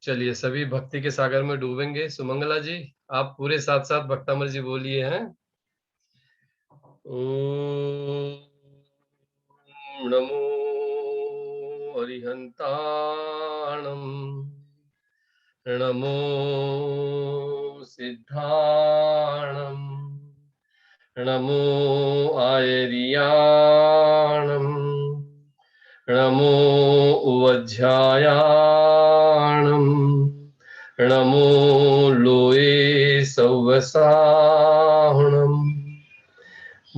चलिए सभी भक्ति के सागर में डूबेंगे। सुमंगला जी, आप पूरे साथ साथ भक्तामर जी बोलिए हैं। ओम नमो अरिहंताणम, नमो सिद्धाणम, नमो आयरियाणम, नमो उवज्झायाणम, नमो लोये सव्वसाहुणम।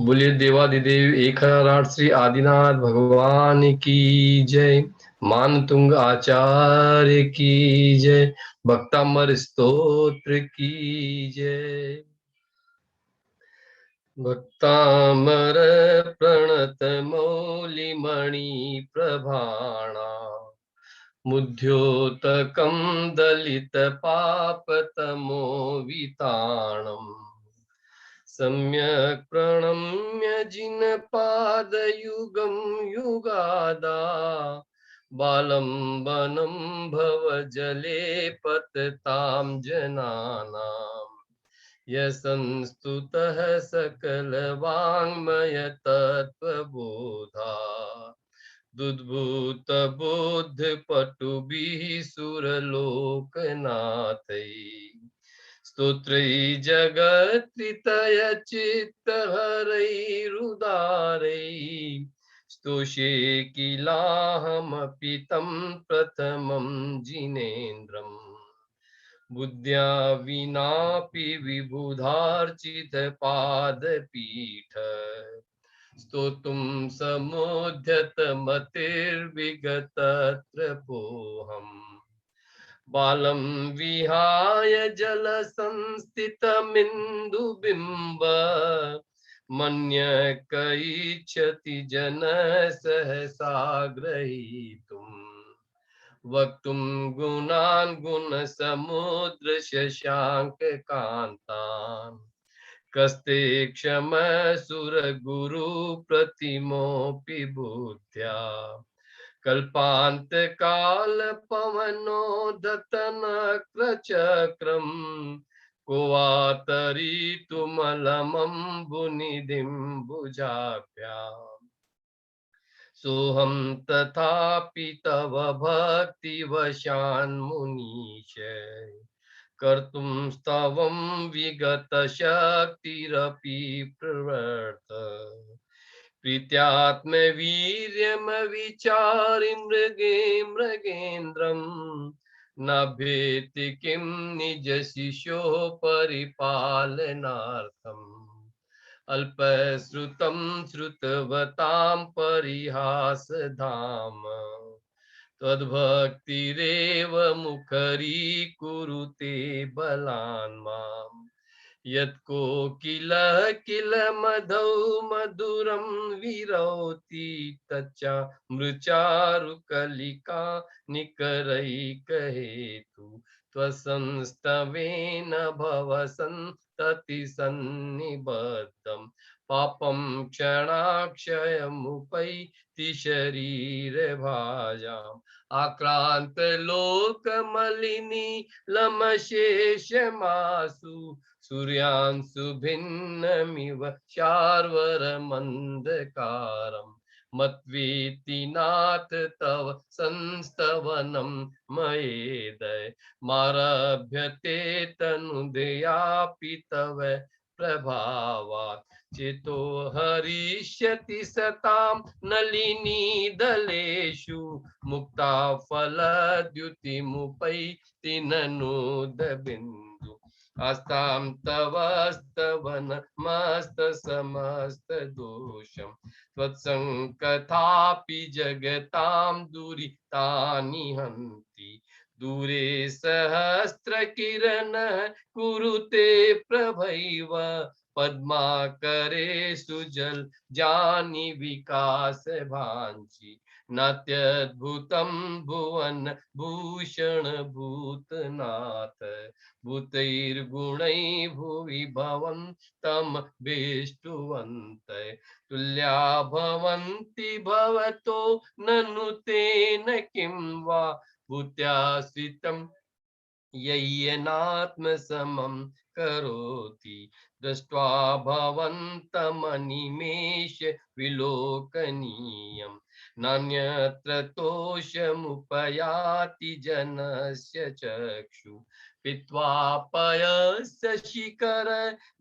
बोलिए देवादिदेव एक हराट श्री आदिनाथ भगवान की जय। मान तुंग आचार्य की जय। भक्तामर स्तोत्र की जय। भक्तामर प्रणत मौलिमणि प्रभाणा, मुद्योतकं दलित पापतमो विताणम्, सम्यक् प्रणम्य जिनपादयुगं युगादा, बालं वनं भवजले पततां जनानाम्, यसंस्तुतः सकलवाङ्मयतत्त्वबोधा, दुद्भूतबुद्धिपटुभिः सुरलोकनाथैः, स्तोत्रै जगत्रितयचित्तहरैरुदारैः, स्तोषे किलाहमपि तं प्रथमं जिनेन्द्रम्, बुद्ध्या विनापि विबुधार्चितपादपीठ, स्तोतुं समुद्यतमतिर्विगतत्रपोऽहम्, बालं विहाय जलसंस्थितमिन्दुबिम्ब, मन्यकैच्छति जनः सहसा ग्रहीतुम्, वक्तुं गुणान् गुणसमुद्रशशाङ्ककान्तान्, कस्ते क्षमः सुरगुरुप्रतिमोऽपि बुद्ध्या, कल्पान्तकालपवनोदतनक्रचक्रम्, को वा तरीतुमलमम्बुनिधिं भुजाभ्याम्, सोऽहं तथापि तव भक्तिवशान्मुनीश, कर्तुं स्तवं विगतशक्तिरपि प्रवर्त, प्रीत्यात्मवीर्यमविचारि मृगे मृगेन्द्रम्, न भेति किं निजशिशोः परिपालनार्थम्, अल्पश्रुतं श्रुतवतां परिहासधाम, त्वद्भक्तिरेव मुखरीकुरुते बलान् माम्, यत्कोकिलः किल मधौ मधुरं विरौति, तच्चा मृचारुकलिका निकरैकहेतु, त्वसंस्तवेन भवसन्तति सन्निबद्धम्, पापं क्षणाक्षयमुपैति शरीरभाजाम्, आक्रान्तलोकमलिनीलमशेषमासु, सूर्यांशुभिन्नमिव शार्वरमन्धकारम्, मत्वेति नाथ तव संस्तवनं मयेदय, मारभ्यते तनुदयापि तव प्रभावात्, चेतो हरिष्यति सतां नलिनीदलेषु, मुक्ता फलद्युतिमुपैति ननुदबिन्दु, आस्तां तव स्तवनमस्तसमस्तदोषम्, त्वत्सङ्कथापि जगतां दुरितानि हन्ति, दूरे सहस्रकिरणः कुरुते प्रभैव, पद्माकरे सुजलजानि विकासभाञ्चि, नात्यद्भुतं भुवन भूषण भूतनाथ, भूतैर्गुणैः भुवि भवन्तं वेष्टुवन्तः, तुल्या भवन्ति भवतो ननु तेन किं वा, भूत्याश्रितं यय्यनात्मसमं करोति दृष्ट्वा भवन्तमनिमेष विलोकनीयम् नान्यत्र तोषमुपयाति जनस्य चक्षु पीत्वा पयस्य शिखर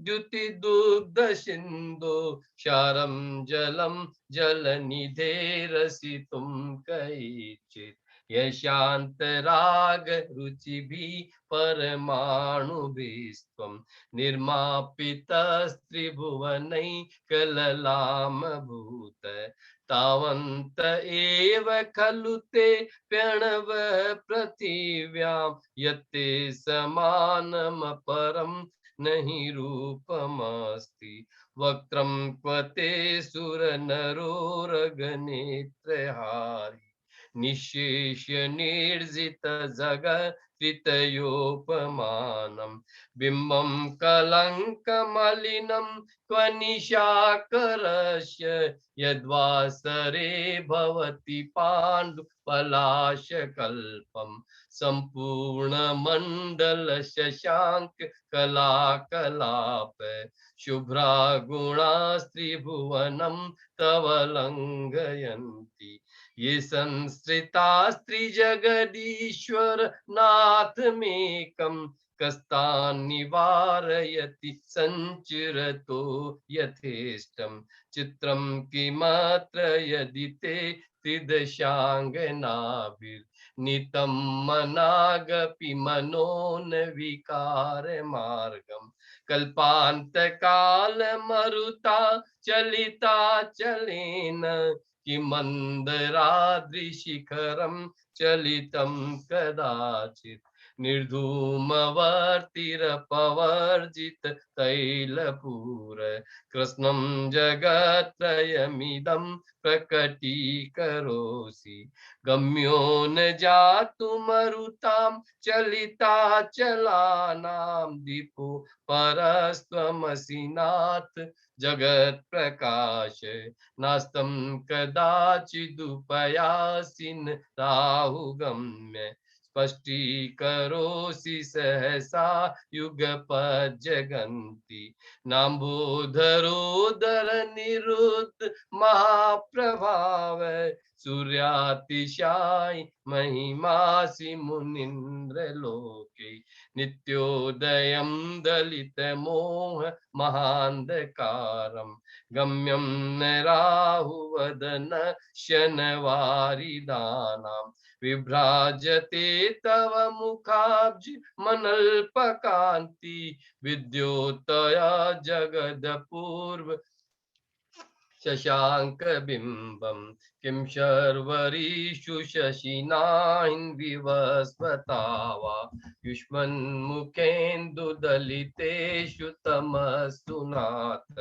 द्युतिदुग्धसिन्धो क्षारं जलं जलनिधेरसितुं कैचित् यशान्तराग रुचिभिः परमाणुभिस्त्वं निर्मापितस्त्रिभुवनैकललामभूत तावन्त एव खलु ते प्रणव पृथिव्यां यत्ते समानमपरं नहि रूपमस्ति वक्त्रं क्व ते सुरनरोरगनेत्रहारी निःशेष्य निर्जित जगत्रितयोपमानं बिम्बं कलङ्कमलिनं क्व निशाकरस्य यद्वासरे भवति पाण्डुपलाशकल्पं सम्पूर्णमण्डलशशाङ्क कलाकलाप शुभ्रा गुणास्त्रिभुवनं तव लङ्घयन्ति ये संसृतास्त्रिजगदीश्वर नाथमेकं कस्तान् निवारयति सञ्चिरतो यथेष्टं चित्रं किमत्र यदि ते त्रिदशाङ्गनाभिर्नीतं मनागपि मनोन विकारमार्गं कल्पान्तकालमरुता चलिता चलेन किमन्दराद्रिशिखरं चलितं कदाचित् निर्धूमवर्तिरपवर्जित तैलपूर कृष्णं जगत्त्रयमिदं प्रकटीकरोसि गम्यो न जातुमरुतां चलिताचलानां दीपो परस्त्वमसि नाथ जगत्प्रकाश नास्तं कदाचिदुपयासिन राहुगम्य स्पष्टीकरोसि सहसा युगपज्जगन्ति नाम्बोधरोदर निरुद्ध महाप्रभाव सूर्यातिशायि महिमासि मुनीन्द्रलोके नित्योदयं दलितमोह महान्धकारम् गम्यं न राहुवदन शनवारिदानां विभ्राजते तव मुखाब्ज मनल्पकान्ति विद्योतया जगदपूर्व शशाङ्कबिम्बं किं शर्वरीषु शशिनाहिन्विवस्वता वा युष्मन्मुखेन्दुदलितेषु तमस्तु नाथ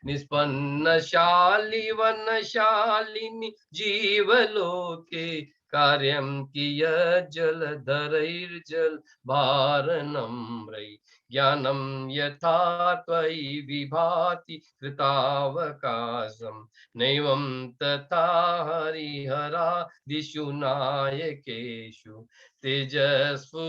निष्पन्नशालिवनशालिनि जीवलोके कार्यं कियज्जलधरैर्जल भारनम्रै ज्ञानं यथा त्वयि विभाति कृतावकाशं नैवं तथा हरिहरादिषु नायकेषु तेजस्फुरन्मनिषु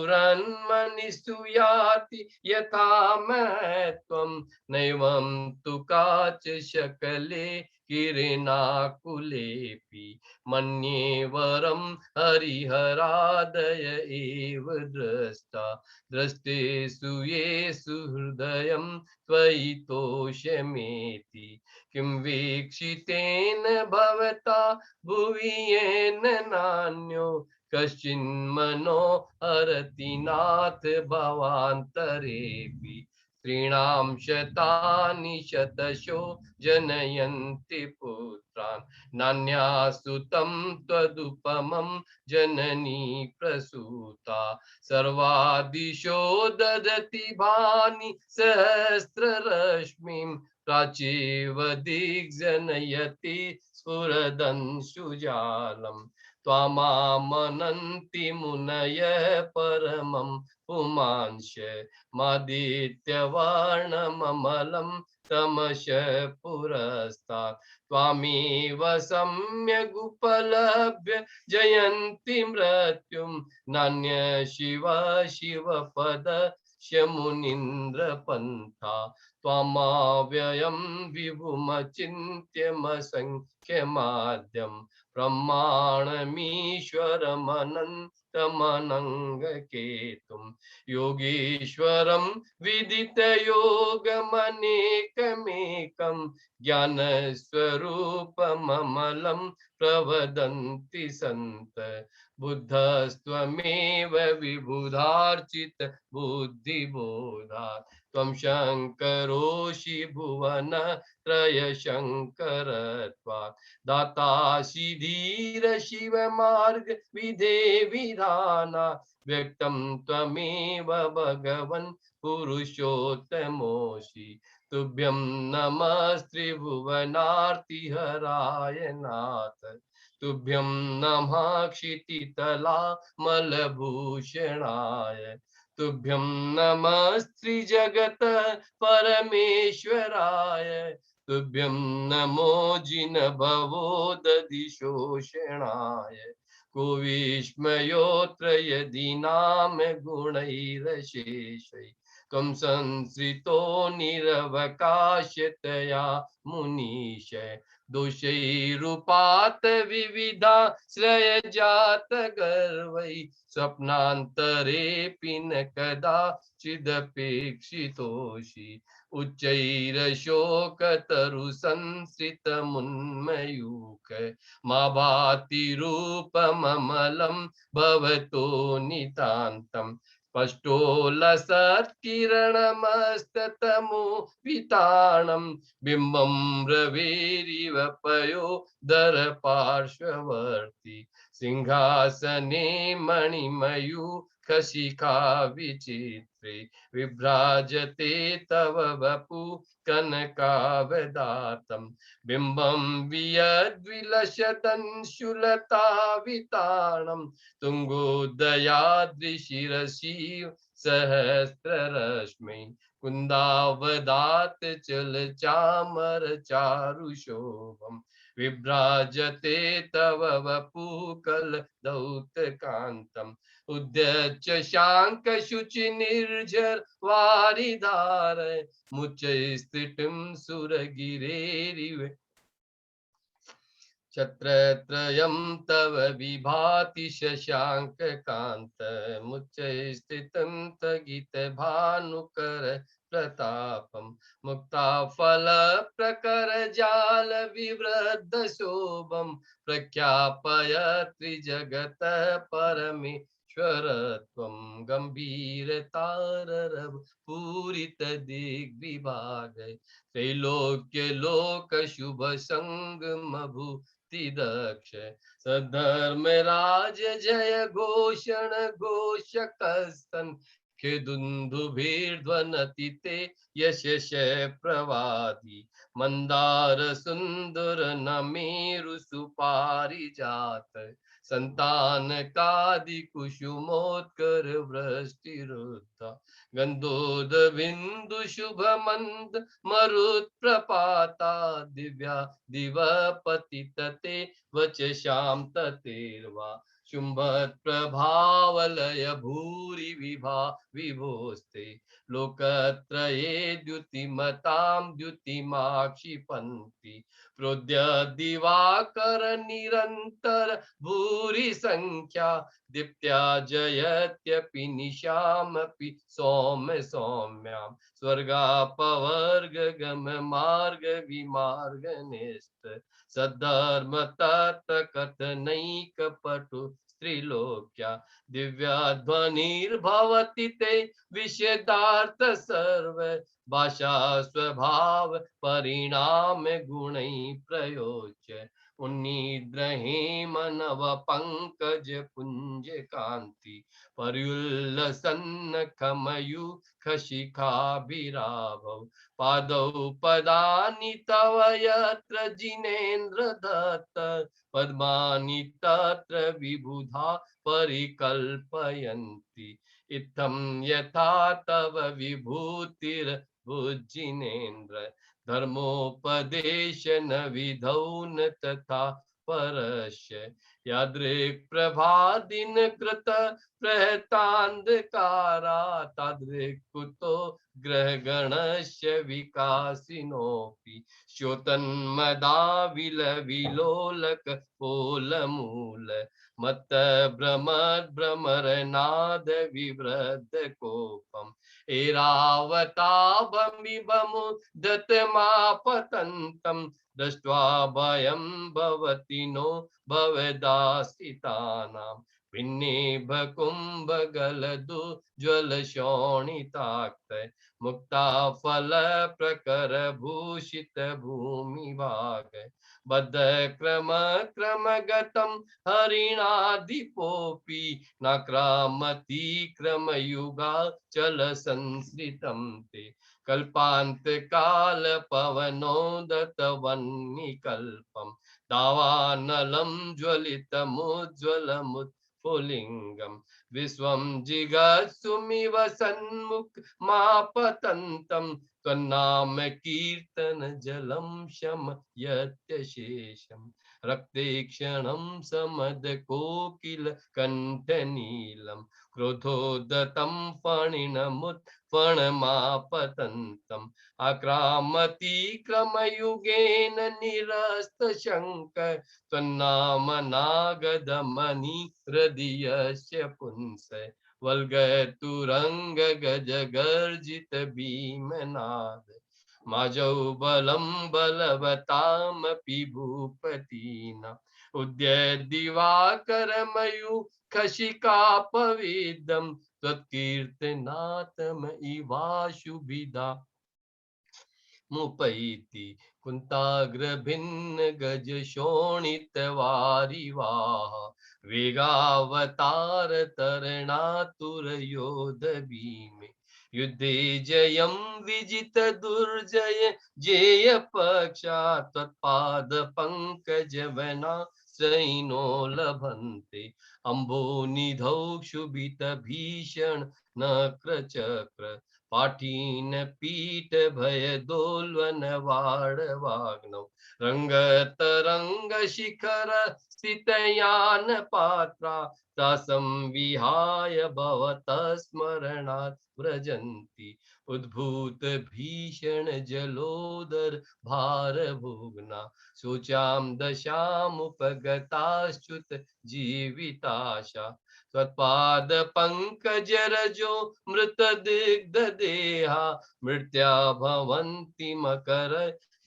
याति यथा महत्त्वं नैवं तु काच शकले किरणाकुलेऽपि मन्ये वरं हरिहरादय एव द्रष्टा दृष्टेषु येषु हृदयं त्वयि तोषमेति किं वीक्षितेन भवता भुवि येन नान्यो कश्चिन्मनो हरति नाथ भवान्तरेऽपि स्त्रीणां शतानि शतशो जनयन्ति पुत्रान् नान्यासुतं त्वदुपमं जननी प्रसूता सर्वादिशो ददति भानि सहस्ररश्मिं प्राचीव दिग्जनयति स्फुरदंशुजालम् त्वामामनन्ति मुनयः परमं पुमांश मादित्यवर्णममलं तमशः पुरस्तात् त्वामेव सम्यगुपलभ्य जयन्ति मृत्युं नान्य शिव शिवपदस्य मुनीन्द्रपन्था त्वामव्ययं विभुमचिन्त्यमसङ्ख्यमाद्यं प्रमाणमीश्वरमनन्तमनङ्गकेतुं योगीश्वरं विदितयोगमनेकमेकं ज्ञानस्वरूपममलं प्रवदन्ति सन्त बुद्धस्त्वमेव विबुधार्चित बुद्धिबोधात् त्वं शङ्करोषि भुवन त्रयशङ्करत्वात् दातासि धीर शिव मार्ग विधे विधाना व्यक्तं त्वमेव भगवन् पुरुषोत्तमोऽसि तुभ्यं नमस्त्रिभुवनार्तिहराय नाथ तुभ्यं नमः क्षितितलामलभूषणाय तुभ्यं नमस्त्रिजगत परमेश्वराय तुभ्यं नमो जिनभवोदधिशोषणाय को विस्मयोऽत्र यदि नाम गुणैरशेषै त्वं संसृतो निरवकाशतया मुनीश दोषैरुपात विविधाश्रयजात गर्वै स्वप्नान्तरेऽपि न कदाचिदपेक्षितोषि उच्चैरशोकतरुसंसृतमुन्मयूक मा भाति रूपममलं भवतो नितान्तम् स्पष्टोलसत्किरणमस्ततमो विताणं बिम्बं रवेरिव पयोदरपार्श्ववर्ति सिंहासने मणिमयूखशिखा विचित्रे विभ्राजते तव वपु कनकावदातं बिम्बं वियद्विलसदंशुलताविताणं तुङ्गोदयाद्रिशिरसि सहस्ररश्मि कुन्दावदात चल चामर चारुशोभम विभ्राजते तव वपुकल दौतकान्तम् उद्यच्च शांक शुचि निर्झर वारिधार मुच्चैस्थितिं सुरगिरेरिव छत्रत्रयं तव विभाति शशाङ्ककान्त मुच्चैस्थितं तगितभानुकर प्रतापं मुक्ताफलप्रकरजाल विवृद्धशोभं प्रख्यापय त्रिजगत परमेश्वरत्वं गम्भीरताररव पूरितदिग्विभाग त्रैलोक्यलोकशुभसङ्गमभू दक्ष सधर्मराज जय घोषण घोषकस्तन दुन्दुभिर्ध्वनति ते यशश प्रवादी मंदार सुंदर नमेरु सुपारिजात संतान कादि कुसुमोत्कर वृष्टिरुद्धा गंधोद बिंदु शुभ मंद मरुत् प्रपाता दिव्या दिवपतितते वचशां ततेर्वा शुंभत् प्रभावलय भूरि विभा विभोस्ते लोकत्रये द्युतिमतां द्युतिमाक्षिपन्ति प्रोद्य दिवाकर निरन्तर भूरि संख्या दीप्त्या जयत्यपि निशामपि सौम्य सौम्यां स्वर्गापवर्ग गम मार्ग विमार्ग निष्ठ सद्धर्म तत् कथनैक पटु त्रिलोक्या दिव्याध्वनिर्भवति ते विषदार्थ सर्व भाषा स्वभाव परिणाम गुणै प्रयोज्य उन्निद्रहे मनव पंकज पुंज कांति पर्युल्लसन्न खमयु खशिखाभिराभव पादौ पदानि तव यत्र जिनेन्द्र दत्त पद्मानि तत्र विबुधा परिकल्पयन्ति इत्थं यथा तव विभूतिर्भुजिनेन्द्र धर्मोपदेश न विधौ न तथा परस्य यादृक् प्रभादिन कृत प्रहतान्धकारा तादृक् कुतो ग्रहगणस्य विकासिनोऽपि श्योतन्मदाविल विलोलक पोलमूल मत्त भ्रमरनाद विवृद्ध कोपम एरावताभमिबमुदतमापतन्तं दृष्ट्वा भयं भवति नो भवदासितानां भिन्नेभकुम्भगलदु ज्वलशोणिताक्त मुक्ता फल प्रकर भूषित भूमिभाग बद्ध क्रम गतं हरिणाधिपोऽपि नाक्रामति क्रमयुगा चल संसृतं ते कल्पान्तकाल पवनोदतवह्निकल्पं दावानलं ज्वलितमुज्ज्वलमुत्फुल्लिङ्गं विश्वं जिगत्सुमिव सन्मुखमापतन्तं त्वन्नाम कीर्तन जलं शमयत्यशेषम् रक्ते क्षणं समद कोकिल कंठनीलम क्रोधोदतं फणिनमुत्फणमापतन्तम् आक्रामति क्रमयुगेन निरस्तशङ्क त्वन्नामनागदमनि हृदयस्य पुंस वल्गतुरङ्ग गजगर्जित भीमनाद माजौ बलं बलवतामपि भूपतीना उद्यद्दिवाकरमयूखशिखापविद्धं त्वत्कीर्तनाथमइवाशुभिदा मुपैति कुन्ताग्रभिन्न गज शोणितवारिवाह वेगावतार तरणातुरयोध भीमे युद्धे जयं विजित दुर्जय जेय पक्षा त्वत्पाद पंकज वना श्रैनो लभन्ते अम्भो निधौ क्षुभित भीषण नक्र चक्र पाठीन पीठ भय दोल्वन वाग्नौ रंग तरंग शिखर स्थितयान पात्रा तासं विहाय भवत स्मरणात् व्रजन्ति उद्भूत भीषण जलोदर भार भुग्ना शुचां दशामुपगताश्च्युत जीविताशा त्वत्पाद पंकज रजो मृत दिग्ध देहा मृत्या भवन्ति मकर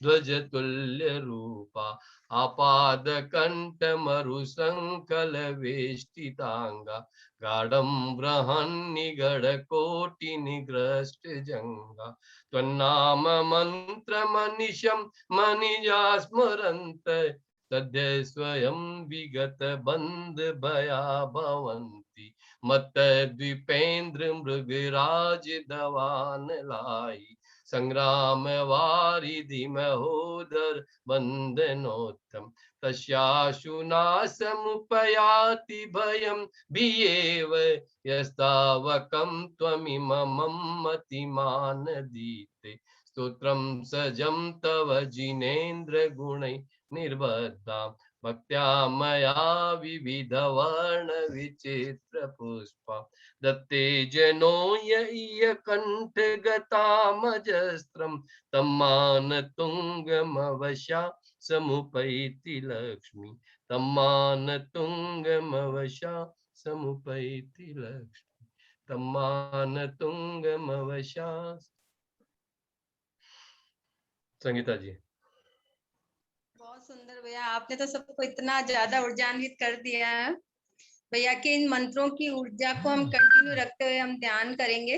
ध्वज तुल्य रूपा आपाद कंठ मरुसंकल वेष्टितांगा गाढ़ं बृहन् निगड़ कोटि निग्रष्ट जंगा त्वन्नाम मंत्र मनिशं मनिजा स्मरन्त सद्य स्वयं विगत बंद भया भवन्ति मत द्वीपेन्द्र मृगराज दवान लाई संग्राम वारिधि महोदर बंदनोत्तम तस्याशुना समुपयाति भयं भियेव यस्तावकं त्वमिमं मतिमान दीते स्तोत्रं सजं तव जिनेन्द्र गुणै निर्बद्धा भक्त्या मया विविध वर्ण विचित्र पुष्पा दत्ते जनो यय कंठ गतामजस्त्रं तम्मान तुंगमवशा समुपैति लक्ष्मी तम्मान तुंगमवशा समुपैति लक्ष्मी तम्मान तुंगमवशा। संगीता जी बहुत सुंदर भैया, आपने तो सबको इतना ज्यादा ऊर्जान्वित कर दिया है भैया के इन मंत्रों की ऊर्जा को हम कंटिन्यू रखते हुए हम ध्यान करेंगे।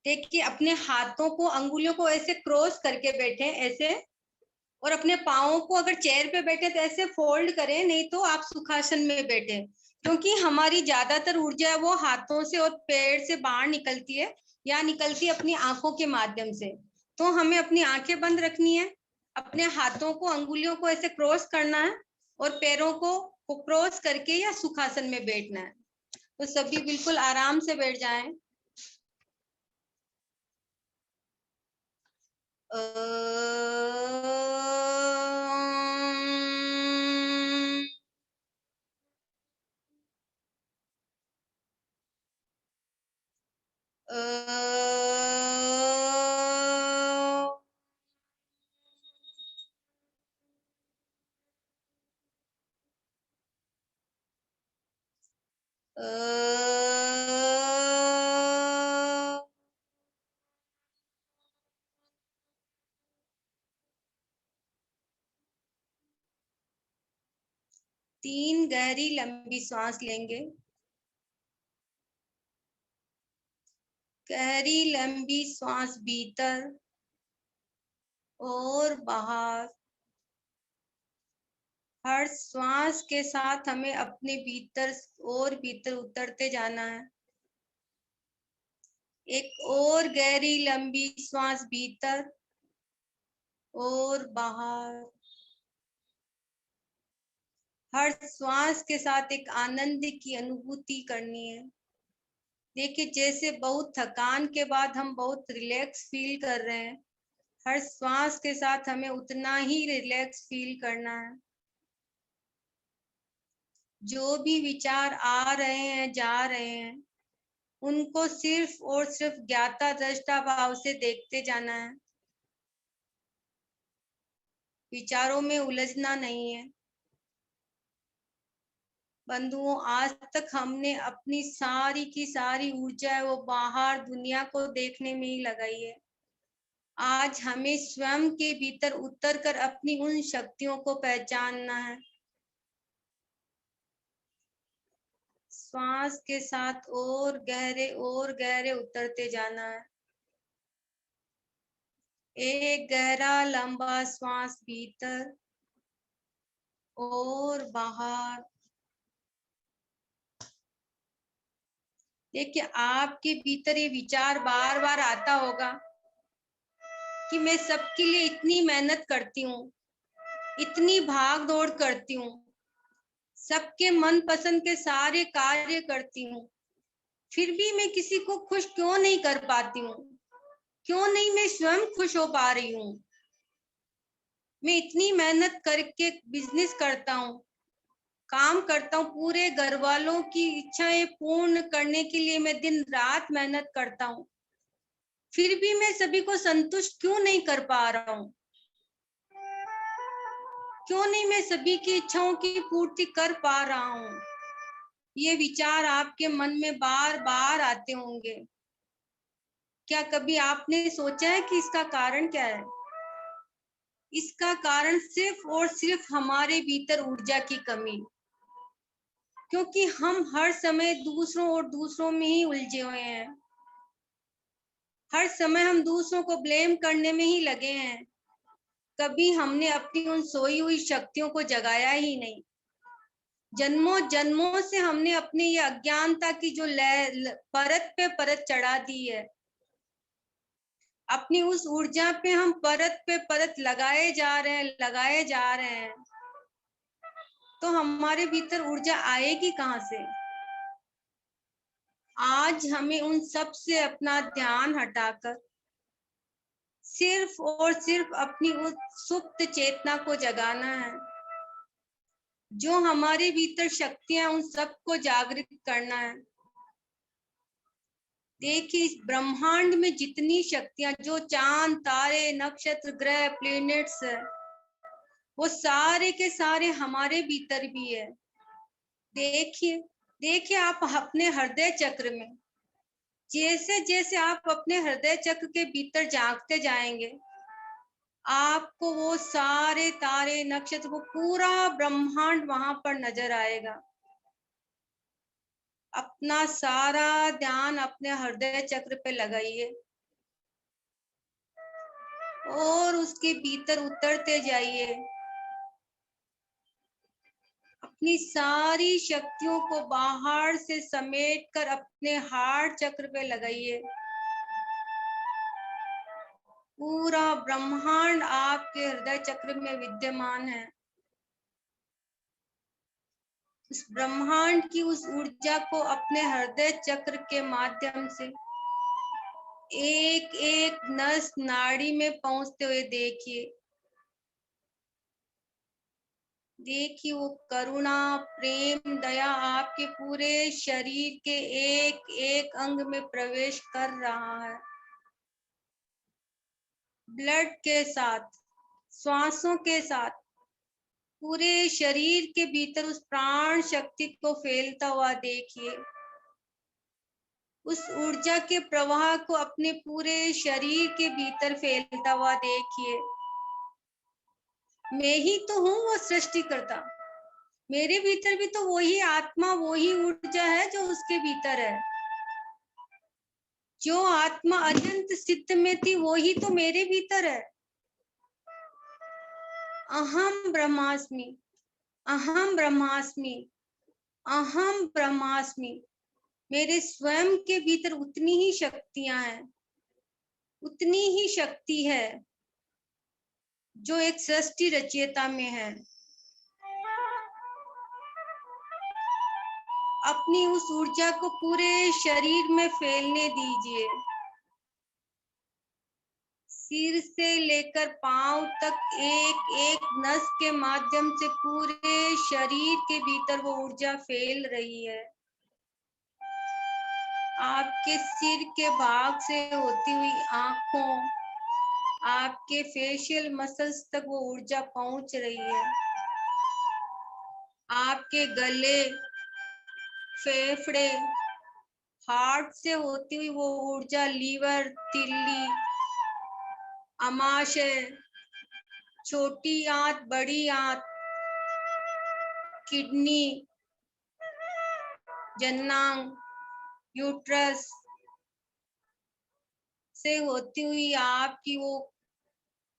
देखिए अपने हाथों को अंगुलियों को ऐसे क्रॉस करके बैठे ऐसे, और अपने पाओं को अगर चेयर पे बैठे तो ऐसे फोल्ड करें, नहीं तो आप सुखासन में बैठे, क्योंकि हमारी ज्यादातर ऊर्जा है वो हाथों से और पैर से बाहर निकलती है या निकलती है अपनी आंखों के माध्यम से। तो हमें अपनी आंखें बंद रखनी है, अपने हाथों को अंगुलियों को ऐसे क्रॉस करना है और पैरों को क्रॉस करके या सुखासन में बैठना है। तो सभी बिल्कुल आराम से बैठ जाएं। तीन गहरी लंबी सांस लेंगे। गहरी लंबी सांस भीतर और बाहर। हर श्वास के साथ हमें अपने भीतर और भीतर उतरते जाना है। एक और गहरी लंबी सांस भीतर और बाहर। हर श्वास के साथ एक आनंद की अनुभूति करनी है। देखिए, जैसे बहुत थकान के बाद हम बहुत रिलैक्स फील कर रहे हैं, हर श्वास के साथ हमें उतना ही रिलैक्स फील करना है। जो भी विचार आ रहे हैं, जा रहे हैं, उनको सिर्फ और सिर्फ ज्ञाता दृष्टा भाव से देखते जाना है। विचारों में उलझना नहीं है। बंधुओं, आज तक हमने अपनी सारी की सारी ऊर्जा है वो बाहर दुनिया को देखने में ही लगाई है। आज हमें स्वयं के भीतर उतरकर अपनी उन शक्तियों को पहचानना है। श्वास के साथ और गहरे उतरते जाना है। एक गहरा लंबा श्वास भीतर और बाहर। देखिए, आपके भीतर ये विचार बार बार आता होगा कि मैं सबके लिए इतनी मेहनत करती हूँ, इतनी भाग दौड़ करती हूँ, सबके मन पसंद के सारे कार्य करती हूँ, फिर भी मैं किसी को खुश क्यों नहीं कर पाती हूँ? क्यों नहीं मैं स्वयं खुश हो पा रही हूँ? मैं इतनी मेहनत करके बिजनेस करता हूँ, काम करता हूँ, पूरे घर वालों की इच्छाएं पूर्ण करने के लिए मैं दिन रात मेहनत करता हूँ, फिर भी मैं सभी को संतुष्ट क्यों नहीं कर पा रहा हूँ? क्यों नहीं मैं सभी की इच्छाओं की पूर्ति कर पा रहा हूँ? ये विचार आपके मन में बार बार आते होंगे। क्या कभी आपने सोचा है कि इसका कारण क्या है? इसका कारण सिर्फ और सिर्फ हमारे भीतर ऊर्जा की कमी, क्योंकि हम हर समय दूसरों में ही उलझे हुए हैं। हर समय हम दूसरों को ब्लेम करने में ही लगे हैं। कभी हमने अपनी उन सोई हुई शक्तियों को जगाया ही नहीं। जन्मों जन्मों से हमने अपनी ये अज्ञानता की जो परत पे परत चढ़ा दी है, अपनी उस ऊर्जा पे हम परत पे परत लगाए जा रहे हैं, तो हमारे भीतर ऊर्जा आएगी कहाँ से? आज हमें उन सब से अपना ध्यान हटाकर सिर्फ और सिर्फ अपनी उस सुप्त चेतना को जगाना है। जो हमारे भीतर शक्तियां, उन सबको जागृत करना है। देखिए, इस ब्रह्मांड में जितनी शक्तियां, जो चांद, तारे, नक्षत्र, ग्रह, प्लैनेट्स है, वो सारे के सारे हमारे भीतर भी है। देखिए आप अपने हृदय चक्र में, जैसे जैसे आप अपने हृदय चक्र के भीतर झांकते जाएंगे, आपको वो सारे तारे, नक्षत्र, वो पूरा ब्रह्मांड वहां पर नजर आएगा। अपना सारा ध्यान अपने हृदय चक्र पे लगाइए और उसके भीतर उतरते जाइए। अपनी सारी शक्तियों को बाहर से समेटकर अपने हार्ट चक्र पे लगाइए। पूरा ब्रह्मांड आपके हृदय चक्र में विद्यमान है। उस ब्रह्मांड की उस ऊर्जा को अपने हृदय चक्र के माध्यम से एक एक नस नाड़ी में पहुंचते हुए देखिए। देखिए वो करुणा, प्रेम, दया आपके पूरे शरीर के एक एक अंग में प्रवेश कर रहा है। ब्लड के साथ, श्वासों के साथ पूरे शरीर के भीतर उस प्राण शक्ति को फैलता हुआ देखिए। उस ऊर्जा के प्रवाह को अपने पूरे शरीर के भीतर फैलता हुआ देखिए। मैं ही तो हूँ वो सृष्टिकर्ता, मेरे भीतर भी तो वही आत्मा, वही ऊर्जा है जो उसके भीतर है। जो आत्मा अनंत सिद्ध में थी वही तो मेरे भीतर है। अहम ब्रह्मास्मि, अहम ब्रह्मास्मि, अहम ब्रह्मास्मि। मेरे स्वयं के भीतर उतनी ही शक्तियां हैं, उतनी ही शक्ति है जो एक सृष्टि रचयिता में है। अपनी उस ऊर्जा को पूरे शरीर में फैलने दीजिए। सिर से लेकर पांव तक एक एक नस के माध्यम से पूरे शरीर के भीतर वो ऊर्जा फैल रही है। आपके सिर के भाग से होती हुई आंखों, आपके फेशियल मसल्स तक वो ऊर्जा पहुंच रही है। आपके गले, फेफड़े, हार्ट से होती हुई वो ऊर्जा लीवर, तिल्ली, अमाशय, छोटी आंत, बड़ी आंत, किडनी, जननांग, यूट्रस से होती हुई आपकी वो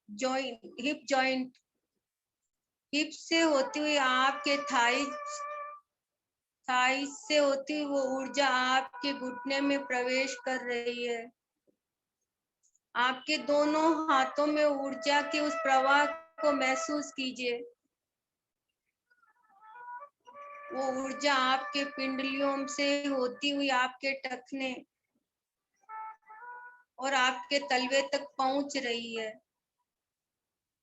जॉइंट, हिप जॉइंट, हिप से होती हुई आपके थाइज, थाइज से होती हुई वो ऊर्जा आपके घुटने में प्रवेश कर रही है। आपके दोनों हाथों में ऊर्जा के उस प्रवाह को महसूस कीजिए। वो ऊर्जा आपके पिंडलियों से होती हुई आपके टखने और आपके तलवे तक पहुंच रही है।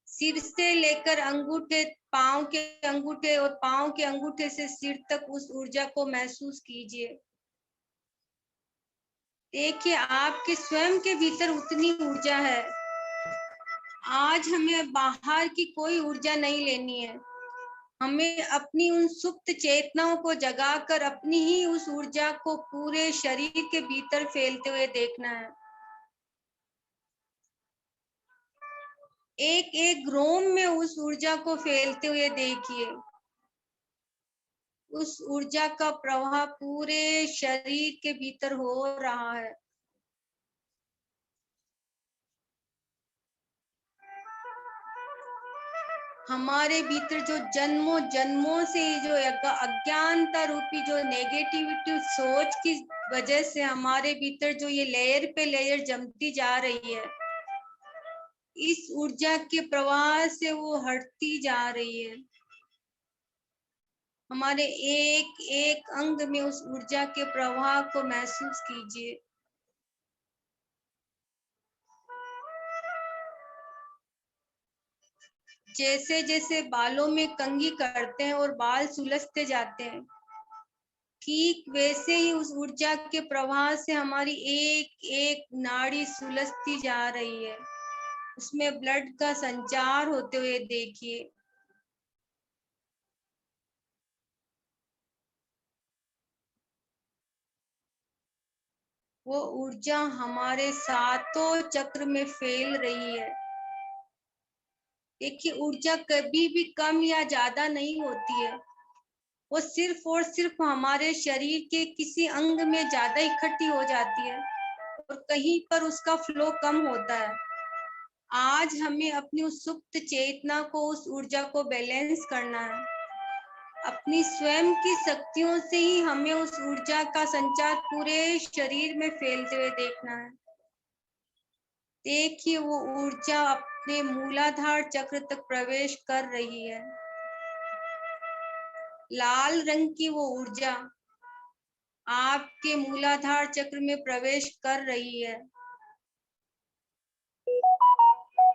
सिर से लेकर अंगूठे, पांव के अंगूठे और पांव के अंगूठे से सिर तक उस ऊर्जा को महसूस कीजिए। देखिए आपके स्वयं के भीतर उतनी ऊर्जा है। आज हमें बाहर की कोई ऊर्जा नहीं लेनी है। हमें अपनी उन सुप्त चेतनाओं को जगाकर अपनी ही उस ऊर्जा को पूरे शरीर के भीतर फैलते हुए देखना है। एक एक रोम में उस ऊर्जा को फैलते हुए देखिए। उस ऊर्जा का प्रवाह पूरे शरीर के भीतर हो रहा है। हमारे भीतर जो जन्मों जन्मों से जो अज्ञानता रूपी जो नेगेटिविटी सोच की वजह से हमारे भीतर जो ये लेयर पे लेयर जमती जा रही है, इस ऊर्जा के प्रवाह से वो हटती जा रही है। हमारे एक एक अंग में उस ऊर्जा के प्रवाह को महसूस कीजिए। जैसे जैसे बालों में कंघी करते हैं और बाल सुलझते जाते हैं, ठीक वैसे ही उस ऊर्जा के प्रवाह से हमारी एक एक नाड़ी सुलझती जा रही है। उसमें ब्लड का संचार होते हुए देखिए। वो ऊर्जा हमारे सातों चक्र में फैल रही है। देखिए ऊर्जा कभी भी कम या ज्यादा नहीं होती है। वो सिर्फ और सिर्फ हमारे शरीर के किसी अंग में ज्यादा इकट्ठी हो जाती है और कहीं पर उसका फ्लो कम होता है। आज हमें अपनी उस सुप्त चेतना को, उस ऊर्जा को बैलेंस करना है। अपनी स्वयं की शक्तियों से ही हमें उस ऊर्जा का संचार पूरे शरीर में फैलते हुए देखना है। देखिए वो ऊर्जा अपने मूलाधार चक्र तक प्रवेश कर रही है। लाल रंग की वो ऊर्जा आपके मूलाधार चक्र में प्रवेश कर रही है।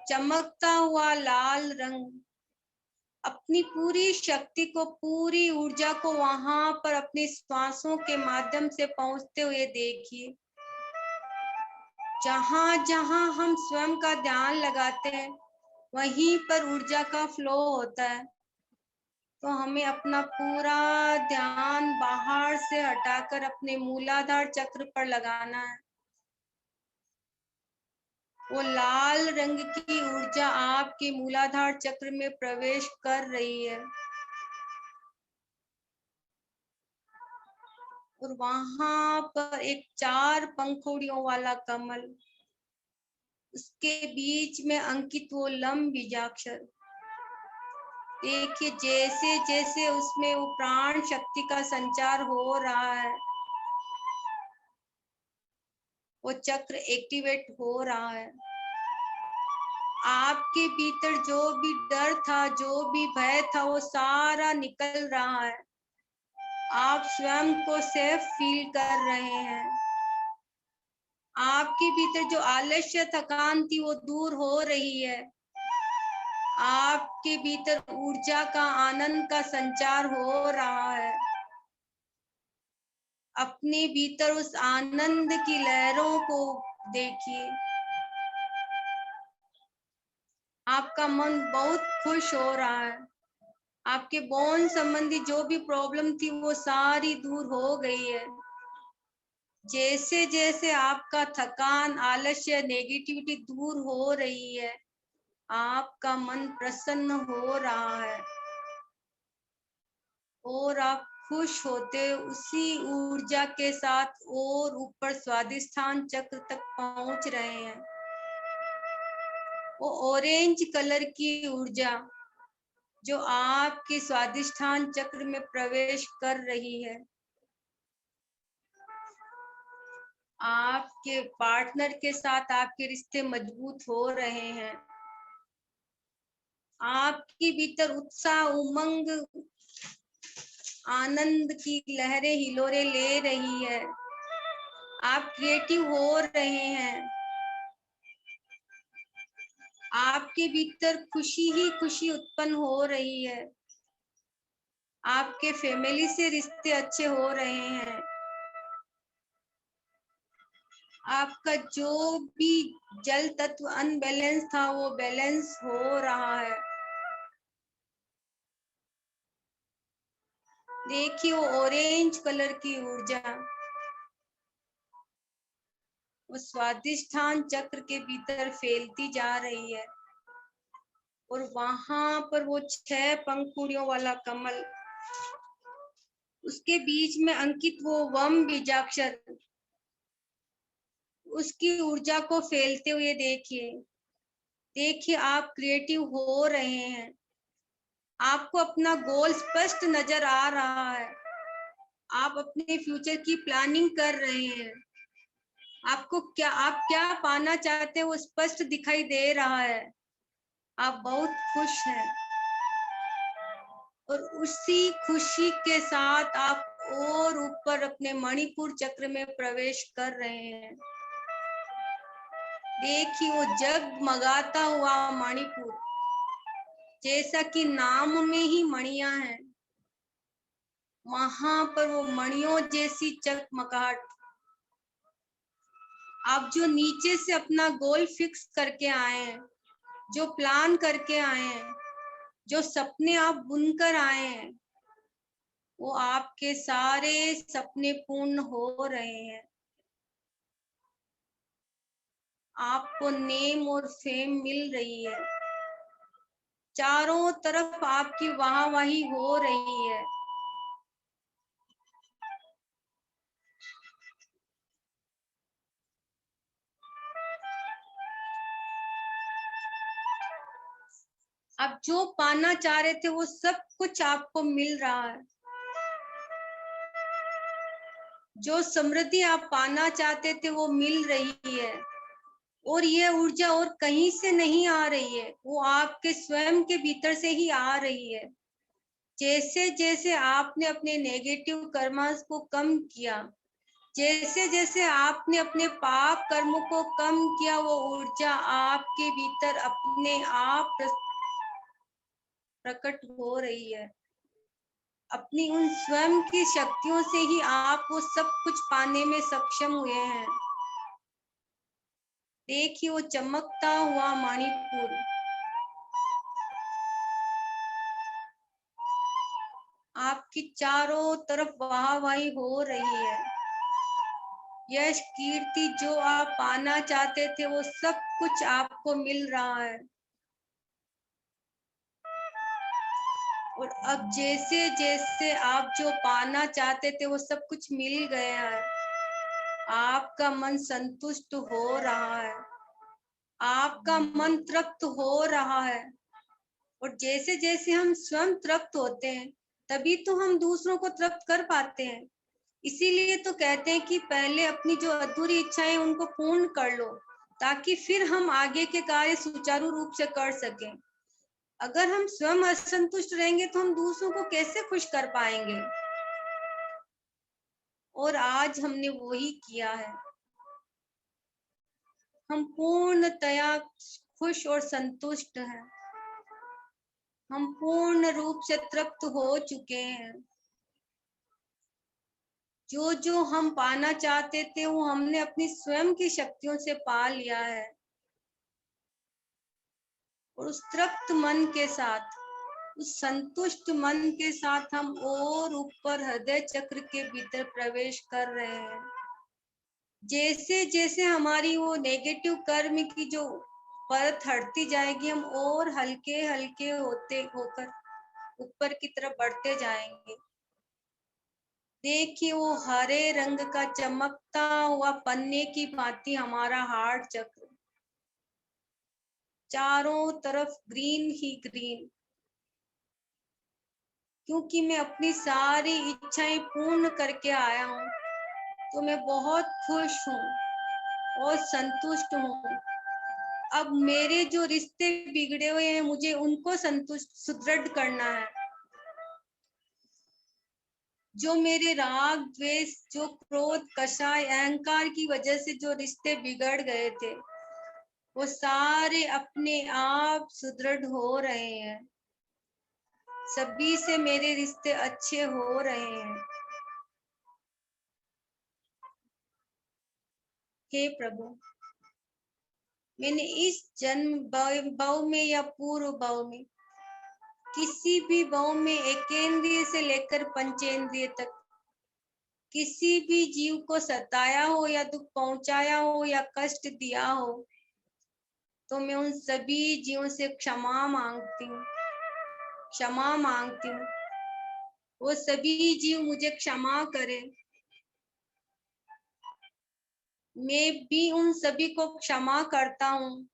चमकता हुआ लाल रंग, अपनी पूरी शक्ति को, पूरी ऊर्जा को वहां पर अपनी श्वासों के माध्यम से पहुंचते हुए देखिए। जहां जहां हम स्वयं का ध्यान लगाते हैं वहीं पर ऊर्जा का फ्लो होता है। तो हमें अपना पूरा ध्यान बाहर से हटाकर अपने मूलाधार चक्र पर लगाना है। वो लाल रंग की ऊर्जा आपके मूलाधार चक्र में प्रवेश कर रही है और वहां पर एक 4 पंखुड़ियों वाला कमल, उसके बीच में अंकित वो लंब बीजाक्षर। देखिए जैसे जैसे उसमें वो प्राण शक्ति का संचार हो रहा है, वो चक्र एक्टिवेट हो रहा है। आपके भीतर जो भी डर था, जो भी भय था, वो सारा निकल रहा है। आप स्वयं को सेफ फील कर रहे हैं। आपके भीतर जो आलस्य थकान थी वो दूर हो रही है। आपके भीतर ऊर्जा का, आनंद का संचार हो रहा है। अपने भीतर उस आनंद की लहरों को देखिए। आपका मन बहुत खुश हो रहा है। आपके बोन संबंधी जो भी प्रॉब्लम थी वो सारी दूर हो गई है। जैसे जैसे आपका थकान, आलस्य, नेगेटिविटी दूर हो रही है, आपका मन प्रसन्न हो रहा है और आप खुश होते उसी ऊर्जा के साथ और ऊपर स्वादिष्ठान चक्र तक पहुंच रहे हैं। वो ऑरेंज कलर की ऊर्जा जो आपके स्वादिष्ठान चक्र में प्रवेश कर रही है, आपके पार्टनर के साथ आपके रिश्ते मजबूत हो रहे हैं। आपके भीतर उत्साह, उमंग, आनंद की लहरें हिलोरे ले रही है। आप क्रिएटिव हो रहे हैं। आपके भीतर खुशी ही खुशी उत्पन्न हो रही है। आपके फैमिली से रिश्ते अच्छे हो रहे हैं। आपका जो भी जल तत्व अनबैलेंस था वो बैलेंस हो रहा है। देखिए वो ऑरेंज कलर की ऊर्जा वो स्वादिष्ठान चक्र के भीतर फैलती जा रही है और वहां पर वो 6 पंखुड़ियों वाला कमल, उसके बीच में अंकित वो वम बीजाक्षर, उसकी ऊर्जा को फैलते हुए देखिए। देखिए आप क्रिएटिव हो रहे हैं। आपको अपना गोल स्पष्ट नजर आ रहा है। आप अपने फ्यूचर की प्लानिंग कर रहे हैं। आप क्या पाना चाहते हैं वो स्पष्ट दिखाई दे रहा है। आप बहुत खुश हैं और उसी खुशी के साथ आप और ऊपर अपने मणिपुर चक्र में प्रवेश कर रहे हैं। देखिए वो जगमगाता हुआ मणिपुर, जैसा कि नाम में ही मणियां हैं, वहां पर वो मणियों जैसी चमकाहट। आप जो नीचे से अपना गोल फिक्स करके आए हैं, जो प्लान करके आए हैं, जो सपने आप बुनकर आए हैं, वो आपके सारे सपने पूर्ण हो रहे हैं। आपको नेम और फेम मिल रही है। चारों तरफ आपकी वाहवाही हो रही है। आप जो पाना चाह रहे थे वो सब कुछ आपको मिल रहा है। जो समृद्धि आप पाना चाहते थे वो मिल रही है और ये ऊर्जा और कहीं से नहीं आ रही है, वो आपके स्वयं के भीतर से ही आ रही है। जैसे जैसे आपने अपने नेगेटिव कर्मास को कम किया, जैसे जैसे आपने अपने पाप कर्मों को कम किया, वो ऊर्जा आपके भीतर अपने आप प्रकट हो रही है। अपनी उन स्वयं की शक्तियों से ही आप वो सब कुछ पाने में सक्षम हुए हैं। देखिए वो चमकता हुआ मणिपुर, आपकी चारों तरफ वाहवाही हो रही है। यश कीर्ति जो आप पाना चाहते थे वो सब कुछ आपको मिल रहा है। और अब जैसे जैसे आप जो पाना चाहते थे वो सब कुछ मिल गया है, आपका मन संतुष्ट हो रहा है, आपका मन तृप्त हो रहा है। और जैसे जैसे हम स्वयं तृप्त होते हैं, तभी तो हम दूसरों को तृप्त कर पाते हैं। इसीलिए तो कहते हैं कि पहले अपनी जो अधूरी इच्छाएं उनको पूर्ण कर लो, ताकि फिर हम आगे के कार्य सुचारू रूप से कर सकें। अगर हम स्वयं असंतुष्ट रहेंगे तो हम दूसरों को कैसे खुश कर पाएंगे। और आज हमने वही किया है। हम पूर्णतया खुश और संतुष्ट हैं। हम पूर्ण रूप से तृप्त हो चुके हैं। जो जो हम पाना चाहते थे वो हमने अपनी स्वयं की शक्तियों से पा लिया है। और उस तृप्त मन के साथ, उस संतुष्ट मन के साथ हम और ऊपर हृदय चक्र के भीतर प्रवेश कर रहे हैं। जैसे जैसे हमारी वो नेगेटिव कर्म की जो परत हटती जाएगी, हम और हल्के हल्के होते होकर ऊपर की तरफ बढ़ते जाएंगे। देखिए वो हरे रंग का चमकता हुआ पन्ने की भांति हमारा हार्ट चक्र, चारों तरफ ग्रीन ही ग्रीन, क्योंकि मैं अपनी सारी इच्छाएं पूर्ण करके आया हूँ, तो मैं बहुत खुश हूँ और संतुष्ट हूँ। अब मेरे जो रिश्ते बिगड़े हुए हैं, मुझे उनको संतुष्ट सुदृढ़ करना है। जो मेरे राग द्वेष, जो क्रोध, कषाय, अहंकार की वजह से जो रिश्ते बिगड़ गए थे, वो सारे अपने आप सुदृढ़ हो रहे हैं। सभी से मेरे रिश्ते अच्छे हो रहे हैं। हे प्रभु, मैंने इस जन्म भाव में या पूर्व भाव में, किसी भी भाव में एकेंद्रिय से लेकर पंचेंद्रिय तक किसी भी जीव को सताया हो या दुख पहुंचाया हो या कष्ट दिया हो, तो मैं उन सभी जीवों से क्षमा मांगती हूँ, क्षमा मांगती हूँ। वो सभी जीव मुझे क्षमा करें। मैं भी उन सभी को क्षमा करता हूँ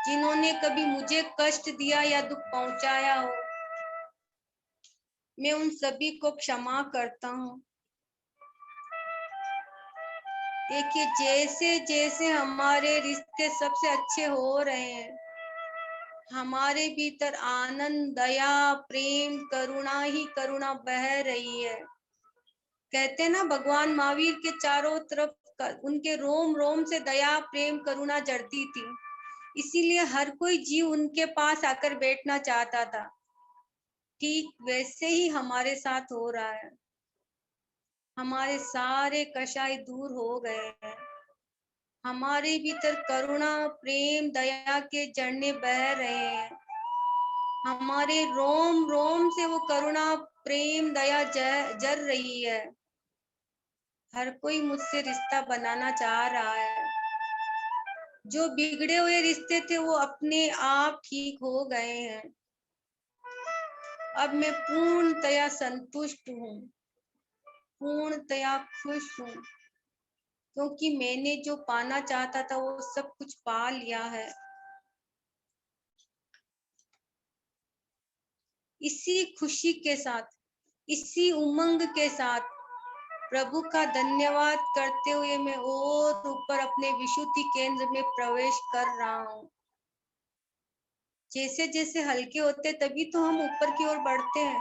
जिन्होंने कभी मुझे कष्ट दिया या दुख पहुंचाया हो। मैं उन सभी को क्षमा करता हूँ। देखिए जैसे जैसे हमारे रिश्ते सबसे अच्छे हो रहे हैं, हमारे भीतर आनंद, दया, प्रेम, करुणा ही करुणा बह रही है। कहते हैं ना, भगवान महावीर के चारों तरफ उनके रोम रोम से दया, प्रेम, करुणा जड़ती थी। इसीलिए हर कोई जीव उनके पास आकर बैठना चाहता था। ठीक वैसे ही हमारे साथ हो रहा है। हमारे सारे कषाय दूर हो गए हैं। हमारे भीतर करुणा, प्रेम, दया के झरने बह रहे हैं। हमारे रोम रोम से वो करुणा, प्रेम, दया जर रही है। हर कोई मुझसे रिश्ता बनाना चाह रहा है। जो बिगड़े हुए रिश्ते थे वो अपने आप ठीक हो गए हैं। अब मैं पूर्णतया संतुष्ट हूँ, पूर्णतया खुश हूँ, क्योंकि मैंने जो पाना चाहता था वो सब कुछ पा लिया है। इसी खुशी के साथ, इसी उमंग के साथ प्रभु का धन्यवाद करते हुए मैं और ऊपर अपने विशुद्धि केंद्र में प्रवेश कर रहा हूँ। जैसे जैसे हल्के होते तभी तो हम ऊपर की ओर बढ़ते हैं।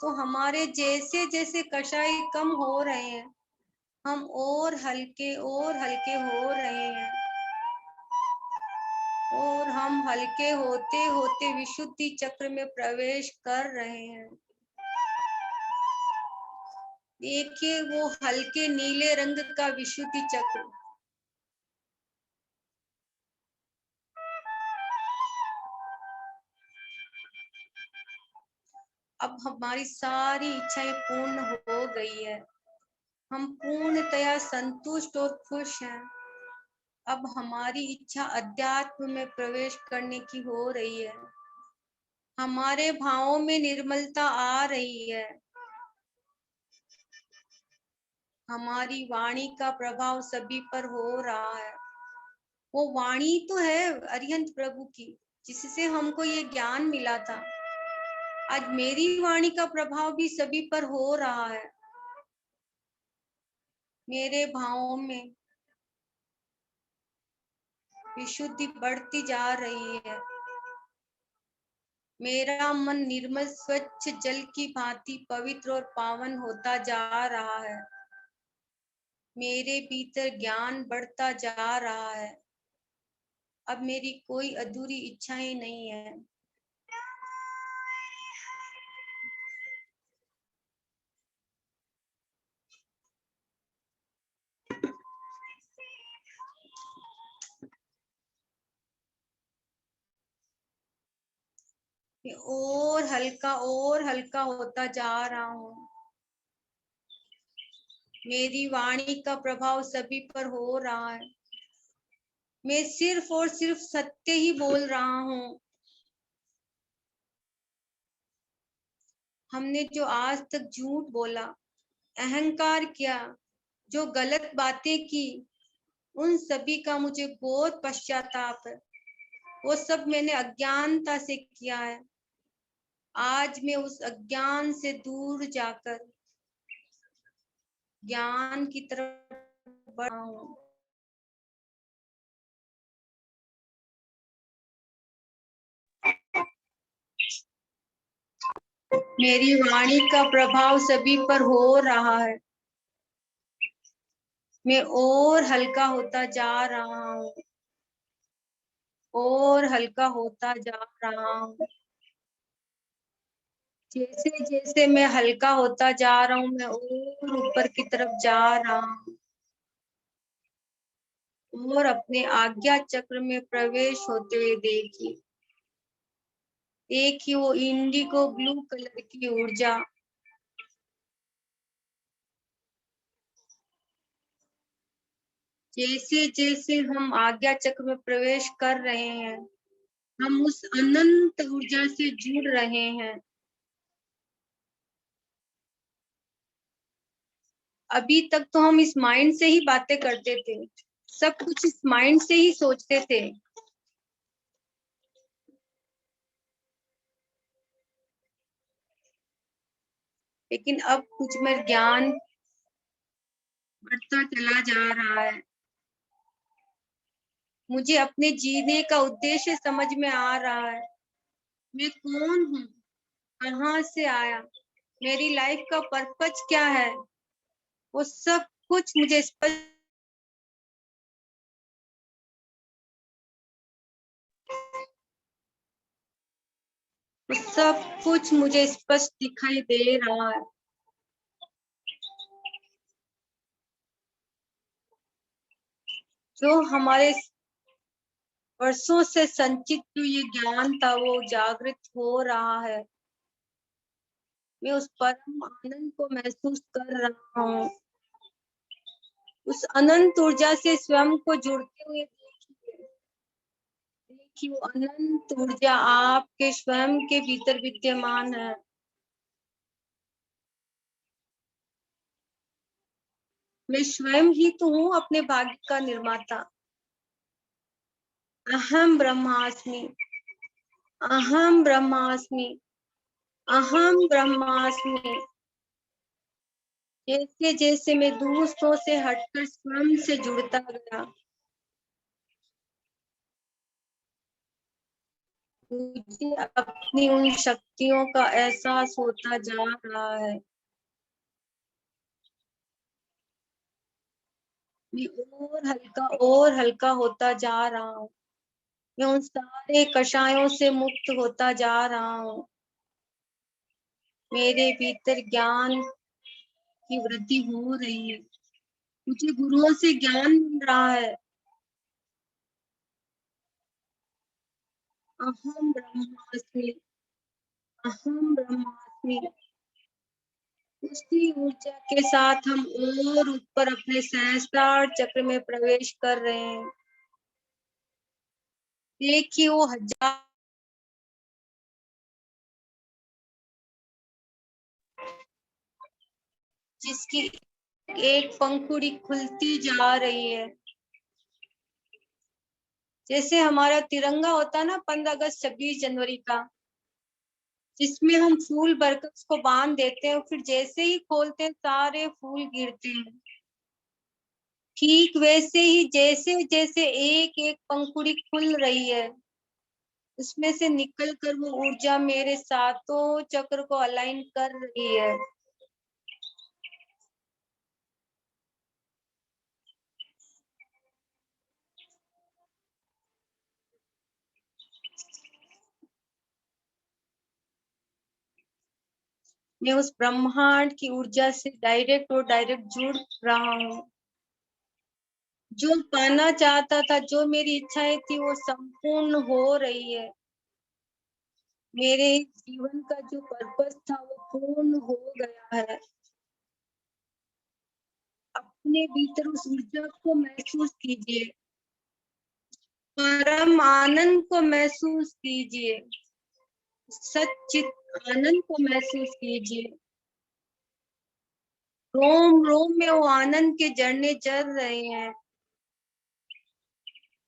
तो हमारे जैसे जैसे कषाय कम हो रहे हैं, हम और हल्के हो रहे हैं, और हम हल्के होते होते विशुद्धि चक्र में प्रवेश कर रहे हैं। देखिए वो हल्के नीले रंग का विशुद्धि चक्र। अब हमारी सारी इच्छाएं पूर्ण हो गई है, हम पूर्णतया संतुष्ट और खुश हैं। अब हमारी इच्छा अध्यात्म में प्रवेश करने की हो रही है, हमारे भावों में निर्मलता आ रही है, हमारी वाणी का प्रभाव सभी पर हो रहा है। वो वाणी तो है अरिहंत प्रभु की, जिससे हमको ये ज्ञान मिला था। आज मेरी वाणी का प्रभाव भी सभी पर हो रहा है। मेरे भावों में विशुद्धि बढ़ती जा रही है, मेरा मन निर्मल स्वच्छ जल की भांति पवित्र और पावन होता जा रहा है, मेरे भीतर ज्ञान बढ़ता जा रहा है। अब मेरी कोई अधूरी इच्छाएं नहीं है। और हल्का होता जा रहा हूँ। मेरी वाणी का प्रभाव सभी पर हो रहा है, मैं सिर्फ और सिर्फ सत्य ही बोल रहा हूँ। हमने जो आज तक झूठ बोला, अहंकार किया, जो गलत बातें की, उन सभी का मुझे बहुत पश्चाताप है। वो सब मैंने अज्ञानता से किया है। आज मैं उस अज्ञान से दूर जाकर ज्ञान की तरफ बढ़ रहा हूँ। मेरी वाणी का प्रभाव सभी पर हो रहा है, मैं और हल्का होता जा रहा हूँ, और हल्का होता जा रहा हूँ। जैसे जैसे मैं हल्का होता जा रहा हूँ, मैं और ऊपर की तरफ जा रहा हूँ, और अपने आज्ञा चक्र में प्रवेश होते हुए देखिए, देखिए वो इंडिगो ब्लू कलर की ऊर्जा जैसे जैसे हम आज्ञा चक्र में प्रवेश कर रहे हैं, हम उस अनंत ऊर्जा से जुड़ रहे हैं। अभी तक तो हम इस माइंड से ही बातें करते थे, सब कुछ इस माइंड से ही सोचते थे, लेकिन अब कुछ में ज्ञान बढ़ता चला जा रहा है। मुझे अपने जीने का उद्देश्य समझ में आ रहा है। मैं कौन हूँ, कहाँ से आया, मेरी लाइफ का पर्पज क्या है, वो सब कुछ मुझे स्पष्ट दिखाई दे रहा है। जो हमारे वर्षों से संचित जो ये ज्ञान था, वो जागृत हो रहा है। मैं उस परम आनंद को महसूस कर रहा हूँ। उस अनंत ऊर्जा से स्वयं को जुड़ते हुए देखिए, देखिए वो अनंत ऊर्जा आपके स्वयं के भीतर विद्यमान है। मैं स्वयं ही तो हूँ अपने भाग्य का निर्माता। अहम ब्रह्मास्मि, अहम ब्रह्मास्मि, अहम ब्रह्मास्मि। जैसे जैसे मैं दूसरों से हटकर स्वयं से जुड़ता गया, मुझे अपनी उन शक्तियों का एहसास होता जा रहा है। मैं और हल्का होता जा रहा हूँ। मैं उन सारे कषायों से मुक्त होता जा रहा हूँ। मेरे भीतर ज्ञान की वृद्धि हो रही है। मुझे गुरुओं से ज्ञान मिल रहा है। अहम ब्रह्मास्मि, अहम ब्रह्मास्मि। उसी ऊर्जा के साथ हम और ऊपर अपने सहस्त्रार चक्र में प्रवेश कर रहे हैं। देखिए वो हजार जिसकी एक पंखुड़ी खुलती जा रही है। जैसे हमारा तिरंगा होता है ना 15 अगस्त 26 जनवरी का, जिसमें हम फूल भरकर उसको बांध देते हैं और फिर जैसे ही खोलते हैं सारे फूल गिरते हैं। ठीक वैसे ही जैसे जैसे एक एक पंखुड़ी खुल रही है, उसमें से निकल कर वो ऊर्जा मेरे सातों चक्र को अलाइन कर रही है। मैं उस ब्रह्मांड की ऊर्जा से डायरेक्ट जुड़ रहा हूँ। जो पाना चाहता था, जो मेरी इच्छाएं थी, वो संपूर्ण हो रही है। मेरे जीवन का जो पर्पस था वो पूर्ण हो गया है। अपने भीतर उस ऊर्जा को महसूस कीजिए, परम आनंद को महसूस कीजिए, सच्चित आनंद को महसूस कीजिए। रोम रोम में वो आनंद के झरने चल रहे हैं।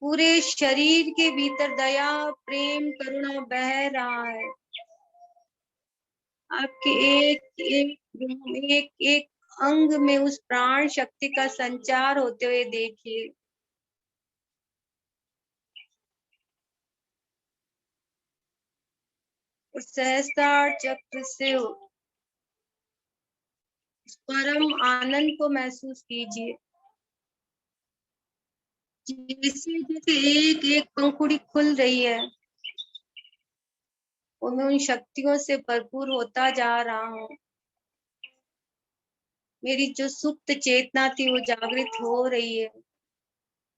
पूरे शरीर के भीतर दया, प्रेम, करुणा बह रहा है। आपके एक एक अंग में उस प्राण शक्ति का संचार होते हुए देखिए। और सहस्त्रार चक्र से परम आनंद को महसूस कीजिए। जैसे जैसे एक एक पंखुड़ी खुल रही है और मैं उन शक्तियों से भरपूर होता जा रहा हूँ। मेरी जो सुप्त चेतना थी वो जागृत हो रही है।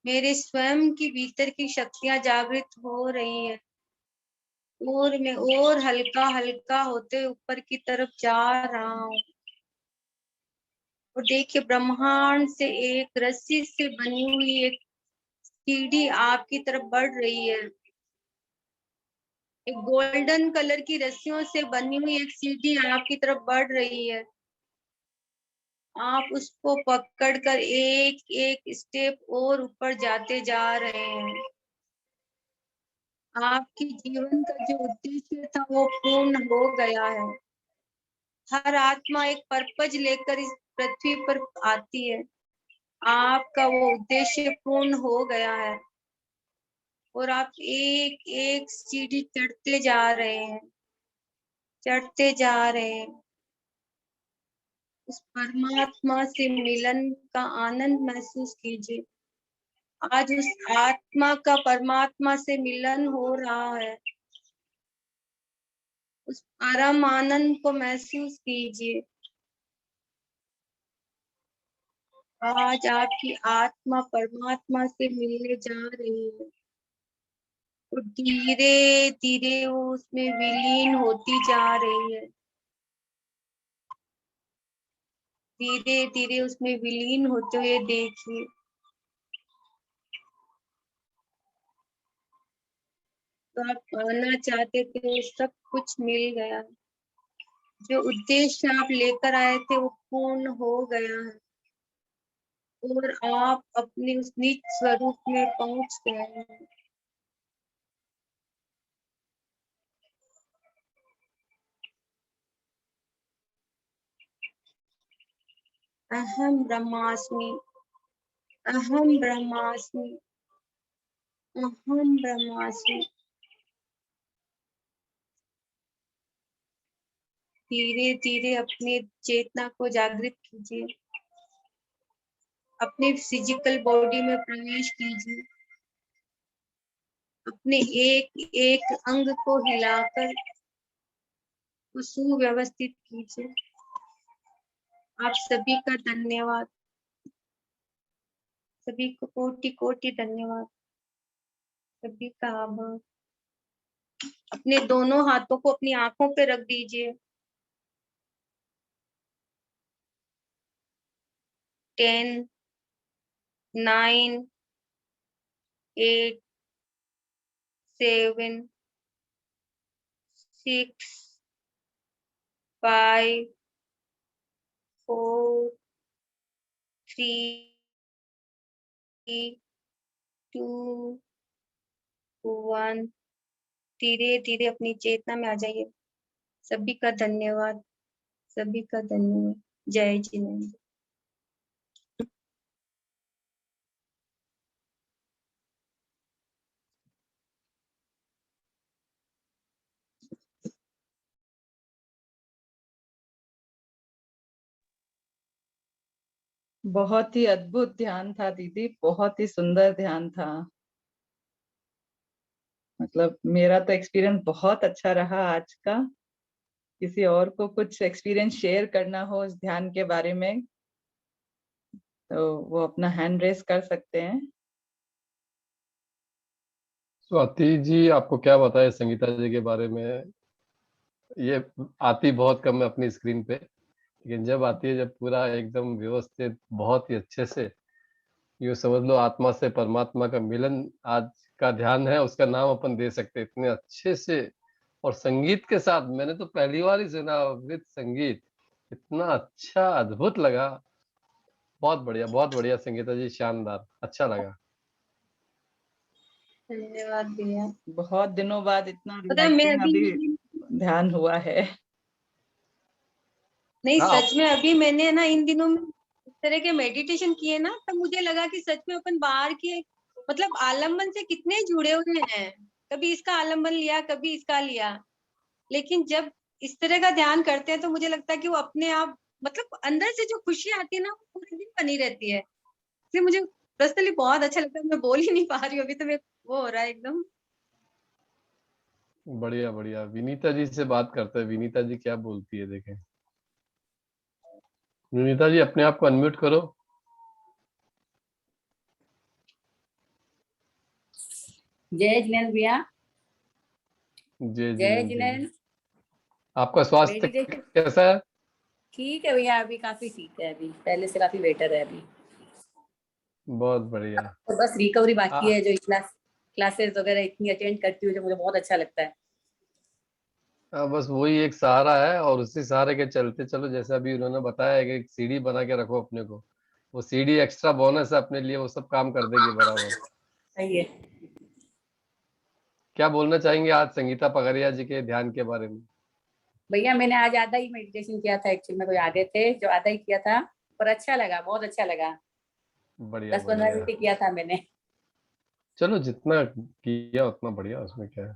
मेरे स्वयं की भीतर की शक्तियां जागृत हो रही है और मैं और हल्का हल्का होते ऊपर की तरफ जा रहा हूँ। और देखिए ब्रह्मांड से एक रस्सी से बनी हुई एक सीढ़ी आपकी तरफ बढ़ रही है। एक गोल्डन कलर की रस्सियों से बनी हुई एक सीढ़ी आपकी तरफ बढ़ रही है। आप उसको पकड़कर एक एक स्टेप और ऊपर जाते जा रहे हैं। आपके जीवन का जो उद्देश्य था वो पूर्ण हो गया है। हर आत्मा एक पर्पज लेकर इस पृथ्वी पर आती है। आपका वो उद्देश्य पूर्ण हो गया है और आप एक एक सीढ़ी चढ़ते जा रहे हैं, चढ़ते जा रहे हैं। उस परमात्मा से मिलन का आनंद महसूस कीजिए। आज उस आत्मा का परमात्मा से मिलन हो रहा है। उस परम आनंद को महसूस कीजिए। आज आपकी आत्मा परमात्मा से मिलने जा रही है और धीरे धीरे वो उसमें विलीन होती जा रही है। धीरे धीरे उसमें विलीन होते हुए देखिए। तो आप पाना चाहते थे वो सब कुछ मिल गया। जो उद्देश्य आप लेकर आए थे वो पूर्ण हो गया है और आप अपने उस निज स्वरूप में पहुंच गए हैं। अहम ब्रह्मास्मि, अहम ब्रह्मास्मि, अहम ब्रह्मास्मि। धीरे धीरे अपने चेतना को जागृत कीजिए। अपने फिजिकल बॉडी में प्रवेश कीजिए। अपने एक एक अंग को हिलाकर सुव्यवस्थित कीजिए। आप सभी का धन्यवाद, सभी को कोटि कोटि धन्यवाद, सभी का आभार। अपने दोनों हाथों को अपनी आंखों पे रख दीजिए। 10, 9, 8, 7, 6, 5, 4, 3, 2, 1। धीरे धीरे अपनी चेतना में आ जाइए। सभी का धन्यवाद, सभी का धन्यवाद। जय जिनेन्द्र। बहुत ही अद्भुत ध्यान था दीदी, बहुत ही सुंदर ध्यान था। मतलब मेरा तो एक्सपीरियंस बहुत अच्छा रहा आज का। किसी और को कुछ एक्सपीरियंस शेयर करना हो इस ध्यान के बारे में तो वो अपना हैंड रेस कर सकते हैं। स्वाति जी, आपको क्या बताए संगीता जी के बारे में। ये आती बहुत कम है अपनी स्क्रीन पे, लेकिन जब आती है, जब पूरा एकदम व्यवस्थित बहुत ही अच्छे से, यूँ समझ लो आत्मा से परमात्मा का मिलन आज का ध्यान है, उसका नाम अपन दे सकते हैं। इतने अच्छे से और संगीत के साथ, मैंने तो पहली बार ही सुना विद संगीत, इतना अच्छा अद्भुत लगा। बहुत बढ़िया संगीता जी, शानदार, अच्छा लगा। धन्यवाद भैया। बहुत दिनों बाद इतना पता है मैं रिलैक्सिंग अभी अभी ध्यान हुआ है। नहीं, हाँ, सच में अभी मैंने ना इन दिनों में इस तरह के मेडिटेशन किए ना, तब मुझे लगा कि सच में अपन बाहर के मतलब आलम्बन से कितने जुड़े हुए हैं। कभी इसका आलम्बन लिया, कभी इसका लिया, लेकिन जब इस तरह का ध्यान करते हैं तो मुझे लगता है कि वो अपने आप मतलब अंदर से जो खुशी आती है ना, वो पूरे दिन बनी रहती है। इसलिए मुझे पर्सनली बहुत अच्छा लगता है। मैं बोल ही नहीं पा रही हूँ अभी, तो मैं वो हो रहा है एकदम। बढ़िया बढ़िया। विनीता जी से बात करते हैं, विनीता जी क्या बोलती है, देखें। विनीता जी, अपने आप को अनम्यूट करो। जय जिनेन्द्र भैया। जय जय जिनेन्द्र जी। जिनेन्द्र। आपका स्वास्थ्य मेडिटेशन कैसा है? ठीक है भैया, अभी काफी ठीक है, अभी पहले से काफी बेटर है अभी। बहुत बढ़िया। तो बस रिकवरी बाकी आ, है, जो क्लासेस वगैरह इतनी अटेंड करती हूँ जो मुझे बहुत अच्छा लगता है। बस वही एक सहारा है, और उसी सहारे के चलते चलो, जैसे अभी उन्होंने बताया है कि एक सीढ़ी बना के रखो अपने को। वो सीढ़ी एक्स्ट्रा बोनस है अपने लिए, वो सब काम कर देगी बराबर। सही है क्या बोलना चाहेंगे आज संगीता पगरिया जी के ध्यान के बारे में? भैया। मैंने आज आधा ही मेडिटेशन किया था, एक्चुअली में कोई आधे थे जो आधा ही किया था, पर अच्छा लगा, बहुत अच्छा लगा। बढ़िया 10-15 बढ़िया। मिनट ही किया था मैंने। चलो, जितना किया उतना बढ़िया, उसमें क्या है,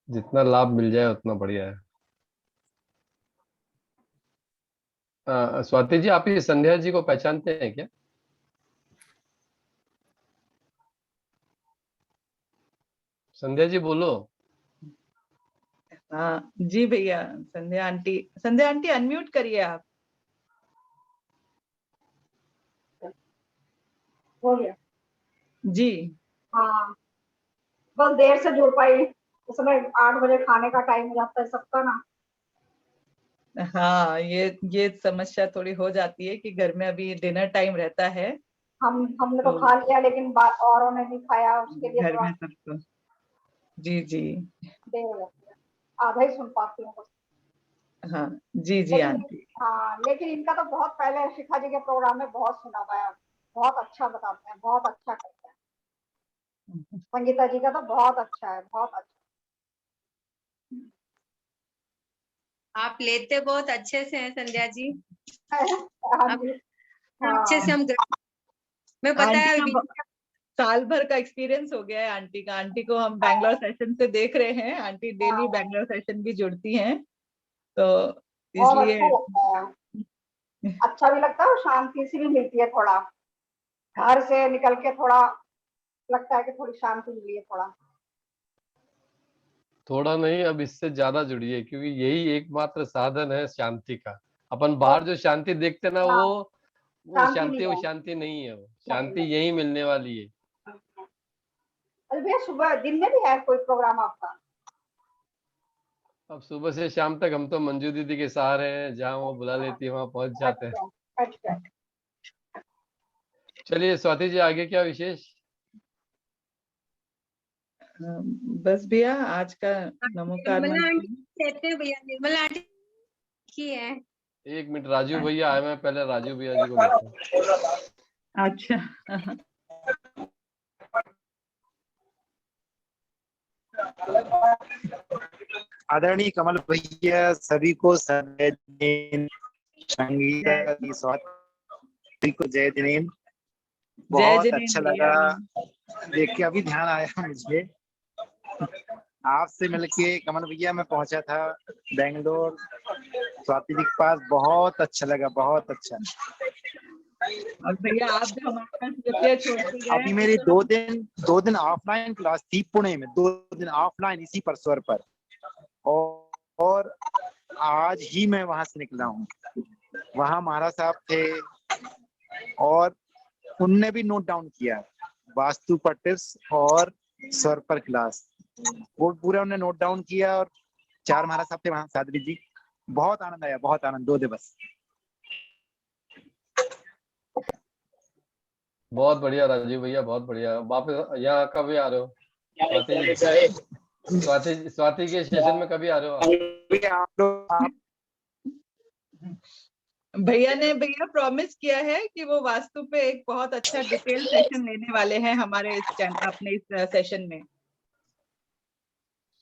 जितना लाभ मिल जाए उतना बढ़िया है। स्वाति जी, आप ये संध्या जी को पहचानते हैं क्या? संध्या जी बोलो। हाँ जी भैया। संध्या आंटी अनम्यूट करिए आप। हो गया। जी। हाँ, बस देर से जुड़ पाई। उस समय 8 बजे खाने का टाइम हो जाता है सबका ना। हाँ, ये समस्या थोड़ी हो जाती है कि घर में अभी डिनर टाइम रहता है हमने तो तो खा लिया, लेकिन औरों ने नहीं खाया, उसके लिए घर थोड़ा में सबको। जी जी। देर हो जाती है। आधा ही सुन पाती हूँ बस। हाँ जी जी लेकिन आंटी। हाँ, लेकिन इनका तो बहुत पहले शिखा जी के प्रोग्राम में बहुत सुना था यार। बहुत अच्छा बताते हैं, बहुत अच्छा करते हैं। संगीता जी का तो बहुत अच्छा है, बहुत अच्छा। आप लेते बहुत अच्छे से हैं संध्या जी। हाँ आप जी। अच्छे से हाँ हम मैं पता आंटी है का साल भर का एक्सपीरियंस हो गया है आंटी का। आंटी को हम बैंगलोर सेशन से देख रहे हैं, आंटी डेली हाँ, बैंगलोर सेशन भी जुड़ती हैं तो बहुत इसलिए अच्छा लगता है। अच्छा भी लगता है और शांति सी भी मिलती है। थोड़ा घर से निकल के थोड़ा लगता है कि थोड़ी शांति मिली है थोड़ा। थोड़ा नहीं, अब इससे ज्यादा जुड़िए, क्योंकि यही एकमात्र साधन है शांति का। अपन बाहर जो शांति देखते ना, हाँ, वो शांति नहीं वो है। शांति नहीं है, वो नहीं, शांति नहीं। यही मिलने वाली है। अरे भैया सुबह दिन में भी है कोई प्रोग्राम आपका? अब सुबह से शाम तक हम तो मंजू दीदी के सहारे हैं, जहाँ वो बुला लेती है वहां पहुंच जाते हैं। अच्छा अच्छा। चलिए स्वाति जी, आगे क्या विशेष? बस भैया आज का नमोकार निर्मला मंत्र। आंटी कहते हैं भैया, निर्मला आंटी की है। एक मिनट, राजू भैया आए, मैं पहले राजू भैया जी को लेता हूँ। अच्छा। आदरणीय कमल भैया, सभी को संगीता की स्वाति को जय जिनेन्द्र। बहुत अच्छा लगा देख के, अभी ध्यान आया मुझे आपसे मिलके। कमल भैया मैं पहुंचा था बेंगलोर स्वाति जी के पास, बहुत अच्छा लगा, बहुत अच्छा। और भैया आप जो हमारे पास रुपया छोड़ के गए, अभी मेरी 2 दिन ऑफलाइन क्लास थी पुणे में, 2 दिन ऑफलाइन इसी पर स्वर पर, और आज ही मैं वहां से निकला हूँ। वहां महाराज साहब थे और उनने भी नोट डाउन किया वास्तु पर टिप्स और स्वर पर क्लास, वो पूरा उन्होंने नोट डाउन किया। और 4 महाराज साहब थे वहां, सादरी जी। बहुत आनंद आया, बहुत आनंद। 2 दिवस। बहुत बढ़िया राजीव भैया, बहुत बढ़िया। वापस यहाँ कभी आ रहे हो? स्वाति के सेशन में कभी आ रहे हो आप? भैया ने प्रॉमिस किया है कि वो वास्तु पे एक बहुत अच्छा डिटेल सेशन लेने वाले हैं हमारे इस चैनल, अपने इस सेशन में।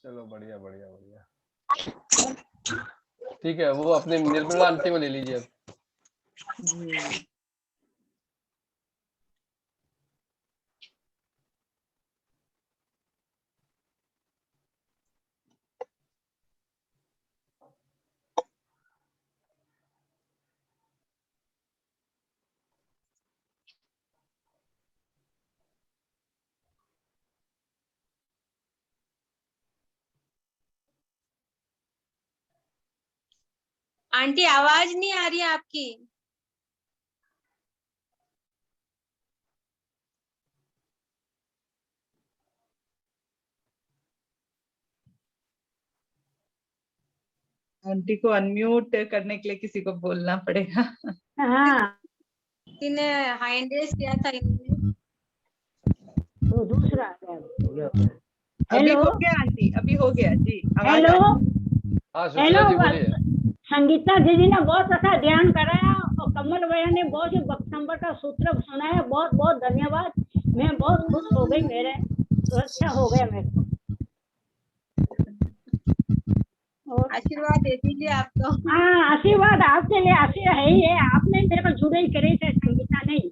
चलो बढ़िया बढ़िया बढ़िया, ठीक है। वो अपनी निर्मला आंटी को ले लीजिए। आंटी आवाज नहीं आ रही है आपकी। आंटी को अनम्यूट करने के लिए किसी को बोलना पड़ेगा। हाँ, किने हैंड रेस किया था इन्होंने। तो दूसरा है। अभी हेलो हो गया आंटी, अभी हो गया जी। हेलो हाँ सुशीला जी बोलिए। संगीता दीदी ने बहुत अच्छा ध्यान कराया और कमल भैया ने बहुत ही नंबर का सूत्र सुनाया। बहुत बहुत धन्यवाद। मैं बहुत खुश हो गई, मेरे तो अच्छा हो गया मेरे को। और आशीर्वाद दे दीजिए आप तो। हाँ, आशीर्वाद आपके लिए आशीर्वाद है ही है। आपने मेरे को जुड़े ही करे थे, संगीता नहीं।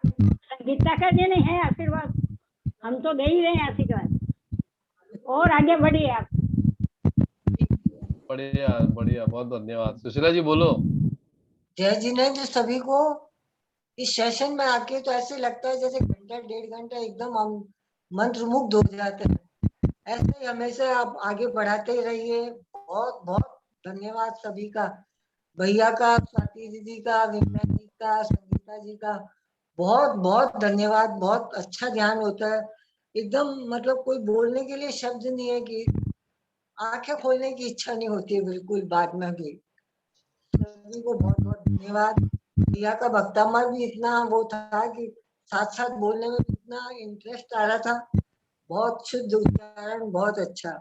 संगीता का देने है आशीर्वाद, हम तो दे ही रहे हैं आशीर्वाद। और आगे बढ़िए आप। बढ़िया बढ़िया, बहुत धन्यवाद। सुशीला जी बोलो। जय जिनेन्द्र सभी को। इस सेशन में आके तो ऐसे लगता है जैसे घंटा 1.5 घंटा एकदम हम मंत्रमुग्ध हो जाते हैं। ऐसे ही हमेशा आप आगे बढ़ाते ही रहिए। बहुत बहुत धन्यवाद सभी का, भैया का, स्वाति दीदी का, विमला जी का, संगीता जी का। बहुत बहुत धन्यवाद। बहुत अच्छा ध्यान होता है एकदम, मतलब कोई बोलने के लिए शब्द नहीं है कि आंखें खोलने की इच्छा नहीं होती है बिल्कुल बाद में भी। सभी को बहुत बहुत धन्यवाद। भैया का वक्तव्य भी इतना वो था कि साथ साथ बोलने में इतना इंटरेस्ट आ रहा था। बहुत शुद्ध उच्चारण, बहुत अच्छा।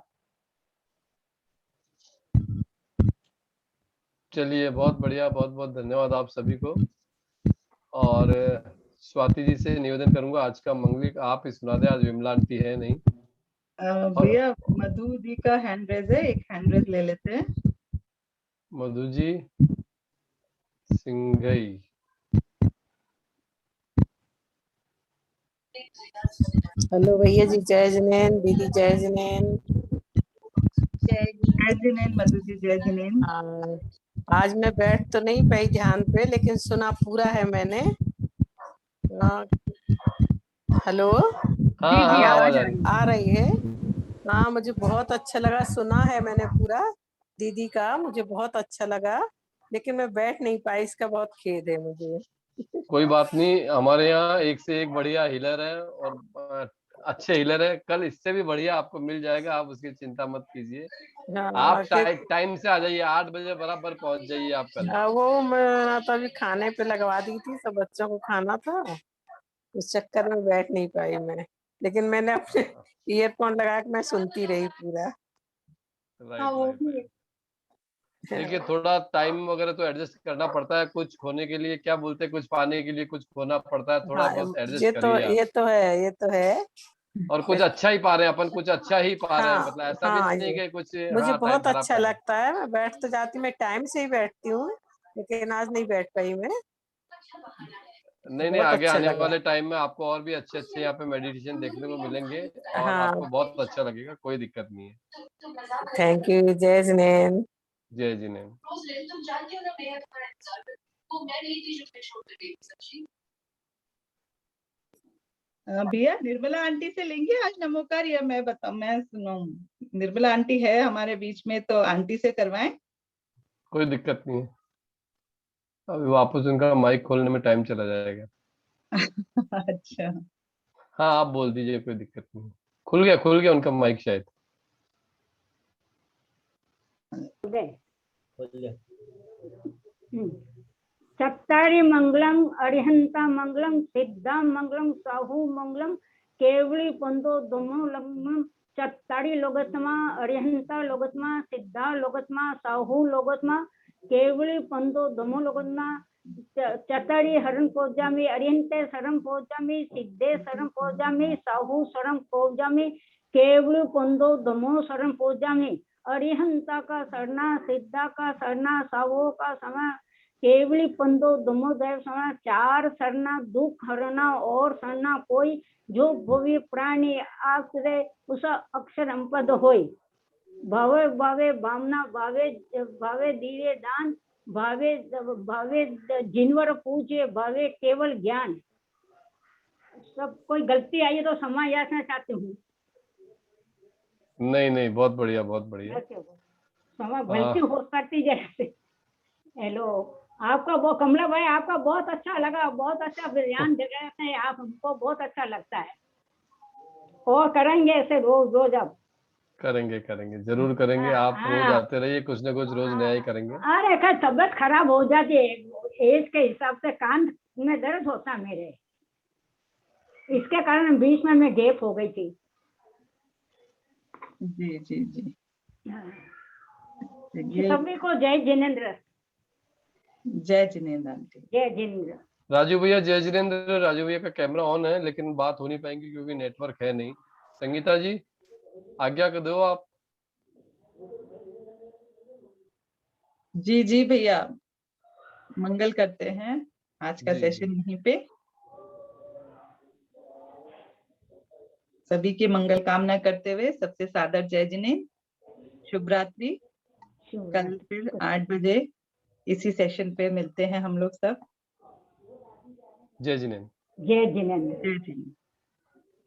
चलिए बहुत बढ़िया, बहुत बहुत धन्यवाद आप सभी को। और स्वाति जी से निवेदन करूंगा, आज का मंगलिक आप ही सुना दें, आज विमला आंटी है नहीं। भैया मधु जी का हैंड रेज है, एक हैंड रेज ले लेते हैं। मधु जी सिंघई। हेलो भैया जी, जय जिनेन्द्र। दीदी जय जिनेन्द्र। जय जिनेन्द्र मधु जी, जय जिनेन्द्र। आज मैं बैठ तो नहीं पाई ध्यान पे, लेकिन सुना पूरा है मैंने। हेलो, हाँ हाँ, आवाज आ रही है। आ रही है। हाँ, मुझे बहुत अच्छा लगा, सुना है मैंने पूरा दीदी का, मुझे बहुत अच्छा लगा, लेकिन मैं बैठ नहीं पाई, इसका बहुत खेद है मुझे। कोई बात नहीं, हमारे यहाँ एक से एक बढ़िया हीलर है और अच्छे हीलर है। कल इससे भी बढ़िया आपको मिल जाएगा, आप उसकी चिंता मत कीजिए। आप टाइम से आ जाइए, 8 बजे बराबर पहुंच जाइए आप कल। वो मैं तो अभी खाने पे लगवा दी थी, सब बच्चों को खाना था, उस चक्कर में बैठ नहीं पाई मैं, लेकिन मैंने अपने ईयरफोन लगा के मैं सुनती रही पूरा। राइट। देखिए, थोड़ा टाइम वगैरह तो एडजस्ट करना पड़ता है, कुछ खोने के लिए क्या बोलते हैं, कुछ पाने के लिए कुछ खोना पड़ता है, थोड़ा बहुत एडजस्ट करिए आप। ये तो है। और कुछ अच्छा ही पा रहे हैं अपन, कुछ अच्छा ही पा रहे हैं, मतलब ऐसा भी हाँ, नहीं कि कुछ मुझे टाइम बहुत खराब अच्छा कर रहे हैं। लगता है, मैं बैठ तो जाती, मैं टाइम से ही बैठती हूँ, लेकिन आज नहीं बैठ पाई मैं। नहीं, बहुत आगे अच्छा आने लगा। वाले टाइम में आपको और भी अच्छे अच्छे यहाँ पे मेडिटेशन देखने को मिलेंगे और हाँ, आपको बहुत अच्छा लगेगा, कोई दिक्कत नहीं है। थैंक यू, जय जिनेन। जय जिनेन। भैया निर्मला आंटी से लेंगे आज नमोकार, या मैं बताऊं, मैं सुनाऊं? निर्मला आंटी है हमारे बीच में, तो आंटी से करवाएं। कोई दिक्कत नहीं है, अभी वापस उनका माइक खोलने में टाइम चला जाएगा। अच्छा, हाँ, आप बोल दीजिए, कोई दिक्कत नहीं है। खुल गया उनका माइक शायद। चत्तारि मंगलम अरिहंता मंगलम सिद्धा मंगलम साहू मंगलम केवली पंदो दोमो चत्तारि लोगतमा अरिहंता लोगतमा सिद्धा लोगतमा साहू लोगतमा केवली पंदो दोमो लोगतमा चत्तारि हरण पोजामी अरिहंते शरण पोजामी सिद्धे शरण पोजामी साहू शरण पोजामी केवली पंदो दोमो शरण पोजामी अरिहंता का शरणा सिद्धा का शरणा साहू का शरणा केवली पंदो दोमोदय शरणा 4 शरणा दुख हरना और शरणा कोई जो भव्य प्राणी आश्रय उस अक्षर पद होय भावे भावे भावना भावे भावे दिए दान भावे भावे जिनवर पूजे भावे केवल ज्ञान। सब कोई गलती आई है तो क्षमा याचना चाहती हूँ। नहीं, बहुत बढ़िया, बहुत बढ़िया। क्षमा, गलती हो सकती जैसे। हेलो, आपका वो कमला भाई, आपका बहुत अच्छा लगा, बहुत अच्छा बयान दे रहे हैं आप, हमको बहुत अच्छा लगता है, और करेंगे ऐसे रोज रोज। अब करेंगे जरूर करेंगे। आप रोज आते रहिए, कुछ ना कुछ रोज नया ही करेंगे। अरे तबियत खराब हो जाती है, एज के हिसाब से कान में दर्द होता है मेरे, इसके कारण बीच में मैं गैप हो गई थी। जी जी जी, सभी को जय जिनेंद्र। जय जिनेंद्र आंटी। जय जिनेंद्र। राजू भैया, जय जिनेंद्र। राजू भैया का कैमरा ऑन है, लेकिन बात हो नहीं पाएंगी क्योंकि नेटवर्क है नहीं। संगीता जी, आज्ञा कर दो आप। जी जी भैया, मंगल करते हैं आज का सेशन यहीं पे। सभी की मंगल कामना करते हुए सबसे सादर जय जिनेंद्र, शुभ रात्रि। कल फिर 8 बजे इसी सेशन पे मिलते हैं हम लोग सब। जय जिनेंद्र। जय जिनेंद्र। जय जिनेंद्र।